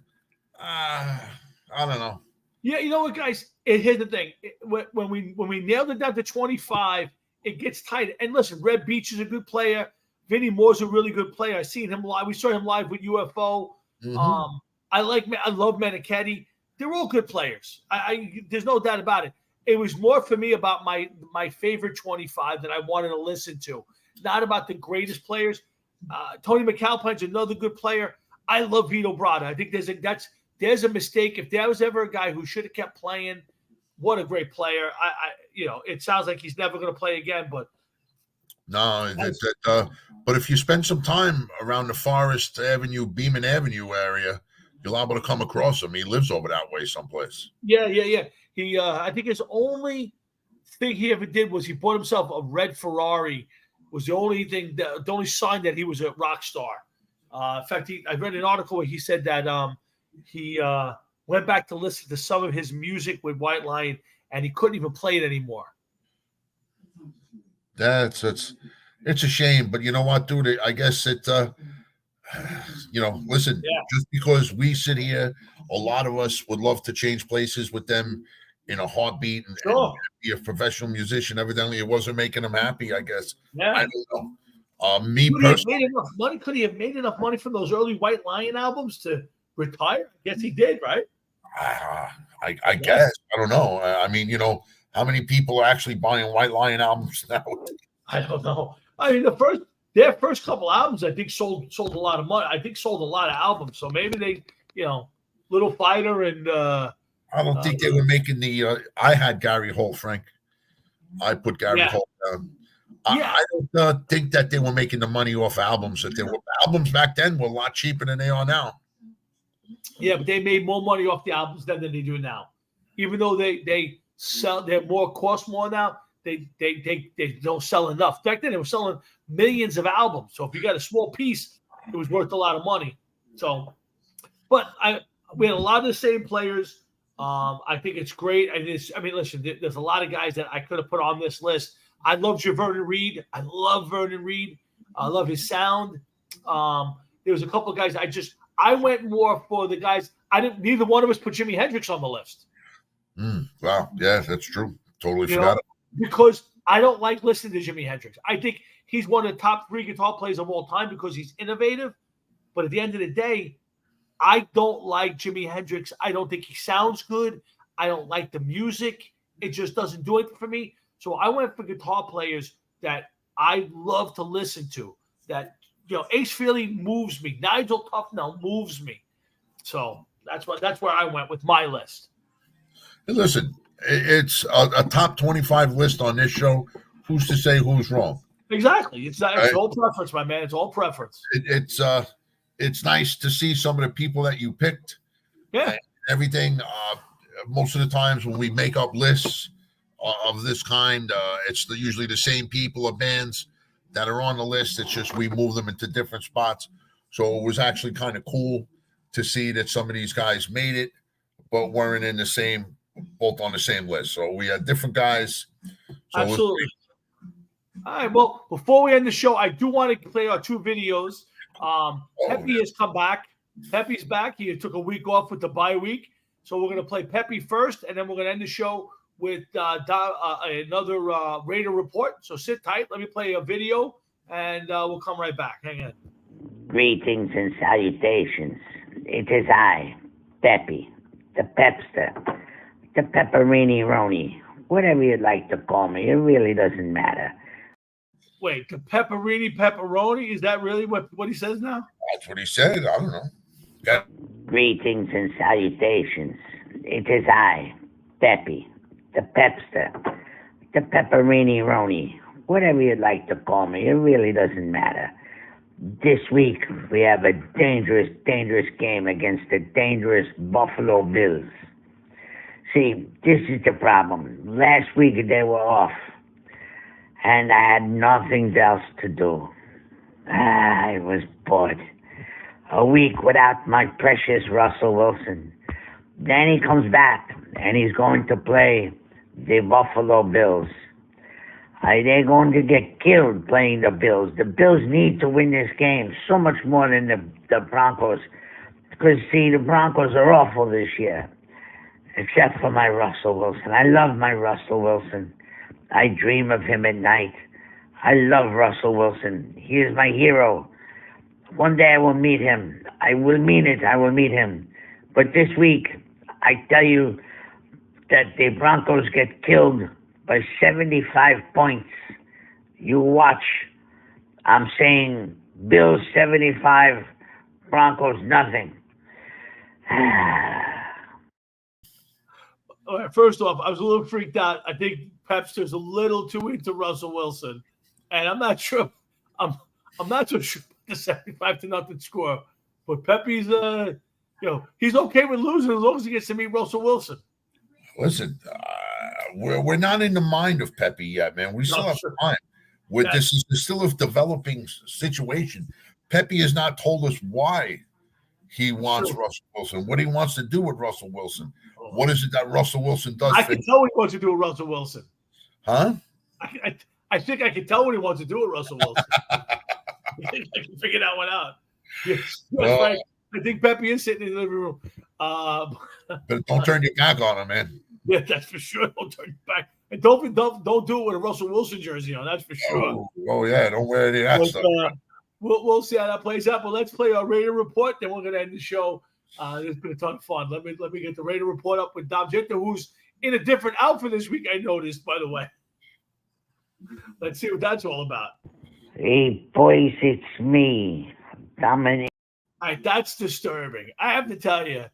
I don't know. Yeah, you know what, guys? Here's the thing: when we nailed it down to 25, it gets tight. And listen, Red Beach is a good player. Vinnie Moore's a really good player. I seen him live. We saw him live with UFO. Mm-hmm. I love Meniketti. They're all good players. There's no doubt about it. It was more for me about my favorite 25 that I wanted to listen to, not about the greatest players. Tony McAlpine's another good player. I love Vito Bratta. I think there's a mistake. If there was ever a guy who should have kept playing, what a great player. It sounds like he's never going to play again, but no. But if you spend some time around the Forest Avenue, Beeman Avenue area, you're liable to come across him. He lives over that way someplace. Yeah. He, I think his only thing he ever did was he bought himself a red Ferrari. Was the only sign that he was a rock star. In fact, I read an article where he said that he went back to listen to some of his music with White Lion, and he couldn't even play it anymore. It's a shame, but you know what, dude? I guess it. Listen, Yeah. just because we sit here, a lot of us would love to change places with them in a heartbeat and Sure. be a professional musician. Evidently, it wasn't making them happy. I guess. Yeah. I don't know. Me Could he have personally, made enough money? Could he have made enough money from those early White Lion albums to retire? I guess he did, right? I guess. I don't know. I mean, how many people are actually buying White Lion albums now? I don't know. I mean, their first couple albums, I think sold a lot of money. I think sold a lot of albums. So maybe they, Little Fighter and I don't think they were making the. I had Gary Holt, Frank. I put Gary Holt down. I don't think that they were making the money off albums. That they were albums back then were a lot cheaper than they are now. Yeah, but they made more money off the albums then than they do now. Even though they sell, they're cost more now. They don't sell enough. Back then they were selling millions of albums. So if you got a small piece, it was worth a lot of money. So, but we had a lot of the same players. I think it's great. Listen, there's a lot of guys that I could have put on this list. I love Vernon Reid. I love Vernon Reid. I love his sound. There was a couple of guys I went more for the guys. Neither one of us put Jimi Hendrix on the list. Wow. Yeah, that's true. Totally forgot it. Because I don't like listening to Jimi Hendrix. I think he's one of the top 3 guitar players of all time because he's innovative. But at the end of the day, I don't like Jimi Hendrix. I don't think he sounds good. I don't like the music. It just doesn't do it for me. So I went for guitar players that I love to listen to. That, Ace Frehley moves me. Nigel Tufnell moves me. So that's where I went with my list. Hey, listen, it's a top 25 list on this show. Who's to say who's wrong? Exactly. It's all preference, my man. It's all preference. It's nice to see some of the people that you picked. Yeah. Everything. Most of the times when we make up lists of this kind, it's usually the same people or bands that are on the list. It's just we move them into different spots. So it was actually kind of cool to see that some of these guys made it, but weren't both on the same list. So we had different guys. So absolutely. All right. Well, before we end the show, I do want to play our 2 videos. Pepe has come back. Pepe's back. He took a week off with the bye week. So we're going to play Pepe first, and then we're going to end the show with another Raider report. So sit tight. Let me play a video, and we'll come right back. Hang on. Greetings and salutations. It is I, Pepe, the Pepster, the Pepperini-Roni, whatever you'd like to call me. It really doesn't matter. Wait, the pepperoni? Is that really what he says now? That's what he said. I don't know. Okay. Greetings and salutations. It is I, Pepe, the Pepster, the Pepperini-Roni, whatever you'd like to call me. It really doesn't matter. This week, we have a dangerous, dangerous game against the dangerous Buffalo Bills. See, this is the problem. Last week, they were off, and I had nothing else to do. I was bored. A week without my precious Russell Wilson. Then he comes back, and he's going to play the Buffalo Bills. They're going to get killed playing the Bills. The Bills need to win this game so much more than the Broncos. Because, see, the Broncos are awful this year. Except for my Russell Wilson. I love my Russell Wilson. I dream of him at night. I love Russell Wilson. He is my hero. One day I will meet him. I will mean it. I will meet him. But this week, I tell you that the Broncos get killed by 75 points. You watch. I'm saying Bills 75, Broncos nothing. All right, first off, I was a little freaked out. I think Pepster's a little too into Russell Wilson, and I'm not sure. I'm not so sure the 75-0 score. But Pepe's, he's okay with losing as long as he gets to meet Russell Wilson. Listen, we're not in the mind of Pepe yet, man. We still have time. This is still a developing situation. Pepe has not told us why he wants Sure. Russell Wilson, what he wants to do with Russell Wilson. What is it that Russell Wilson does? I can tell what he wants to do with Russell Wilson. Huh? I think I can tell what he wants to do with Russell Wilson. I think I can figure that one out. Yes, Frank. I think Pepe is sitting in the living room. But don't turn your back on him, man. Yeah, that's for sure. Don't turn your back. And don't do it with a Russell Wilson jersey on. That's for sure. Oh yeah, don't wear any of that stuff. We'll see how that plays out. But let's play our Raider report. Then we're going to end the show. It's been a ton of fun. Let me get the Raider report up with Dom Jetta, who's in a different outfit this week. I noticed, by the way. Let's see what that's all about. Hey, boys, it's me, Dominic. All right, that's disturbing. I have to tell you,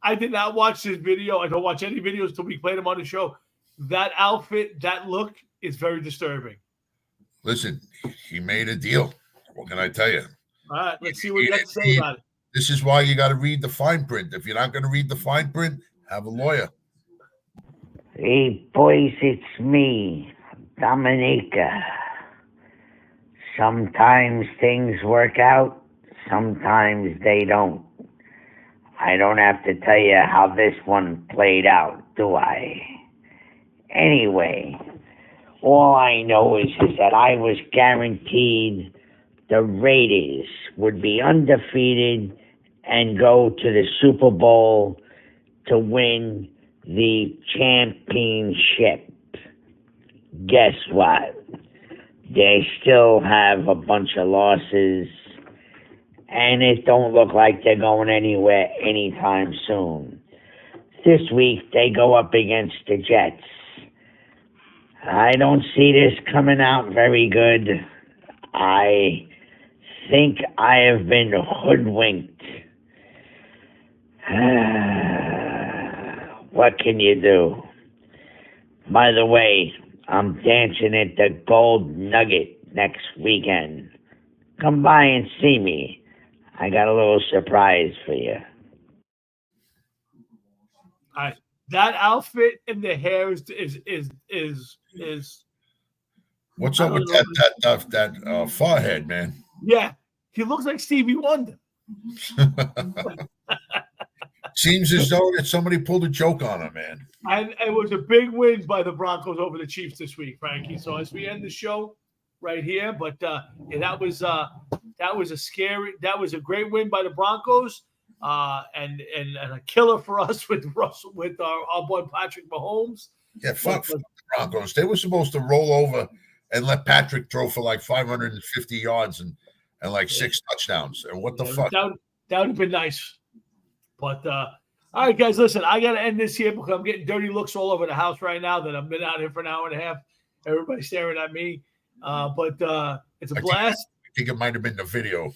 I did not watch this video. I don't watch any videos until we play them on the show. That outfit, that look is very disturbing. Listen, he made a deal. What can I tell you? All right, let's see what you have to say about it. This is why you got to read the fine print. If you're not going to read the fine print, have a lawyer. Hey, boys, it's me, Dominica. Sometimes things work out, sometimes they don't. I don't have to tell you how this one played out, do I? Anyway, all I know is that I was guaranteed the Raiders would be undefeated and go to the Super Bowl to win the championship. Guess what? They still have a bunch of losses, and it don't look like they're going anywhere anytime soon. This week, they go up against the Jets. I don't see this coming out very good. I think I have been hoodwinked. What can you do? By the way, I'm dancing at the Gold Nugget next weekend. Come by and see me. I got a little surprise for you. All right. That outfit and the hair is What's up with that forehead, man? Yeah, he looks like Stevie Wonder. Seems as though that somebody pulled a joke on him, man. And it was a big win by the Broncos over the Chiefs this week, Frankie. So as we end the show right here, but yeah, that was a great win by the Broncos, and a killer for us with our boy Patrick Mahomes. Yeah, fuck the Broncos. They were supposed to roll over and let Patrick throw for like 550 yards and like 6 touchdowns. And what the fuck? That would have been nice. But all right, guys, listen, I got to end this here because I'm getting dirty looks all over the house right now that I've been out here for an hour and a half. Everybody's staring at me. But it's a blast. I think it might have been the video.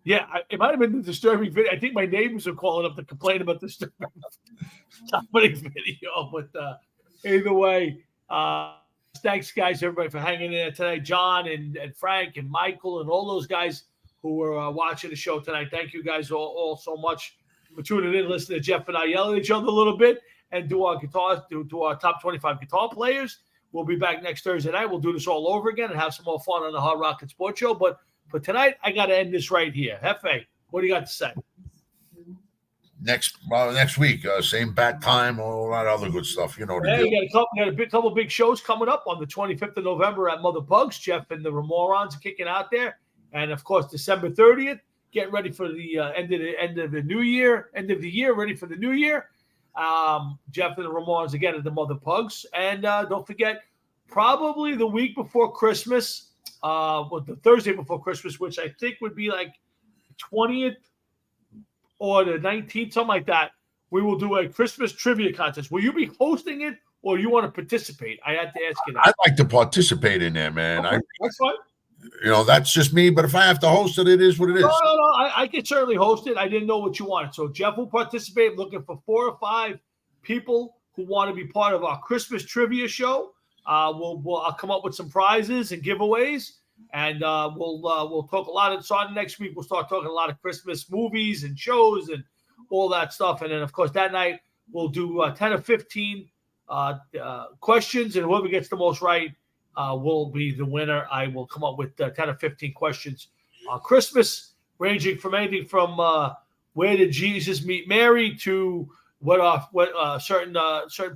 Yeah, it might have been the disturbing video. I think my neighbors are calling up to complain about the disturbing video. But either way, thanks, guys, everybody, for hanging in there tonight. John and Frank and Michael and all those guys who were watching the show tonight. Thank you guys all so much for tuning in, listening to Jeff and I yell at each other a little bit and do our guitars, do our top 25 guitar players. We'll be back next Thursday night. We'll do this all over again and have some more fun on the Hard Rock and Sports Show. But for tonight, I got to end this right here. Hefe, what do you got to say? Next week, same bat time, all that other good stuff. You know the Yeah, deal. you got a couple big shows coming up on the 25th of November at Mother Bugs. Jeff and the Remorons are kicking out there. And, of course, December 30th, getting ready for the end of the year, ready for the new year. Jeff and the Remorons again at the Mother Pugs. And don't forget, probably the week before Christmas, the Thursday before Christmas, which I think would be like 20th or the 19th, something like that, we will do a Christmas trivia contest. Will you be hosting it or you want to participate? I had to ask you that. I'd like to participate in there, man. Okay, that's fine. That's just me. But if I have to host it, it is what it is. No. I can certainly host it. I didn't know what you wanted. So Jeff will participate. I'm looking for 4 or 5 people who want to be part of our Christmas trivia show. I'll come up with some prizes and giveaways, and we'll talk a lot of starting next week. We'll start talking a lot of Christmas movies and shows and all that stuff. And then, of course, that night we'll do 10 or 15 questions, and whoever gets the most right will be the winner. I will come up with 10 or 15 questions Christmas, ranging from anything from where did Jesus meet Mary to what certain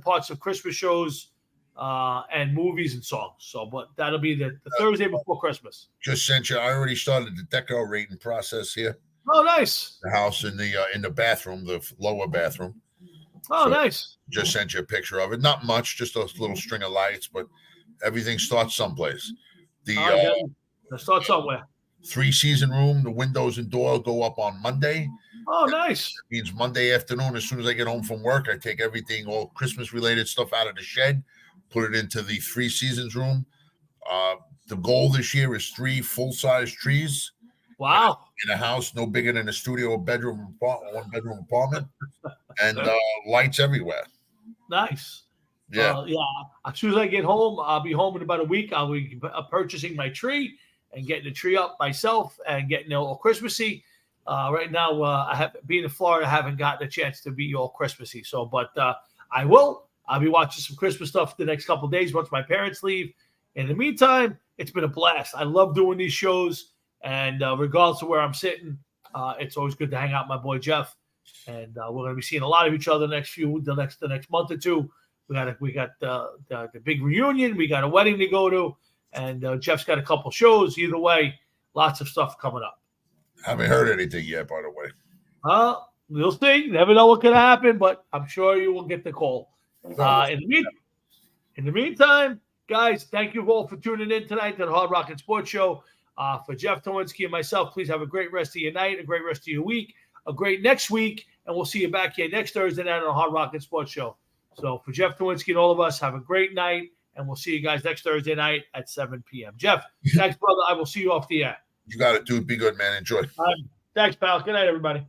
parts of Christmas shows and movies and songs. So, but that'll be the Thursday before Christmas. Just sent you. I already started the decorating process here. Oh, nice. The house in the bathroom, the lower bathroom. Oh, So, nice. Just sent you a picture of it. Not much, just a little string of lights, but everything starts someplace. Let's start somewhere. 3-season room, the windows and door go up on Monday. Oh, nice. That means Monday afternoon, as soon as I get home from work, I take everything, all Christmas related stuff out of the shed, put it into the 3 seasons room. The goal this year is 3 full-size trees. Wow. In a house no bigger than a studio, one-bedroom apartment, and lights everywhere. Nice. Yeah. As soon as I get home, I'll be home in about a week. I'll be purchasing my tree and getting the tree up myself and getting it all Christmassy. Right now, being in Florida, I haven't gotten a chance to be all Christmassy. So, but I will. I'll be watching some Christmas stuff the next couple of days once my parents leave. In the meantime, it's been a blast. I love doing these shows, and regardless of where I'm sitting, it's always good to hang out with my boy Jeff. And we're going to be seeing a lot of each other the next month or two. We got the big reunion. We got a wedding to go to, and Jeff's got a couple shows. Either way, lots of stuff coming up. Haven't heard anything yet, by the way. We'll see. Never know what could happen, but I'm sure you will get the call. In the meantime, guys, thank you all for tuning in tonight to the Hard Rock and Sports Show. For Jeff Towinski and myself, please have a great rest of your night, a great rest of your week, a great next week, and we'll see you back here next Thursday night on the Hard Rock and Sports Show. So for Jeff Towinski and all of us, have a great night, and we'll see you guys next Thursday night at 7 p.m. Jeff, thanks, brother. I will see you off the air. You got it, dude. Be good, man. Enjoy. Thanks, pal. Good night, everybody.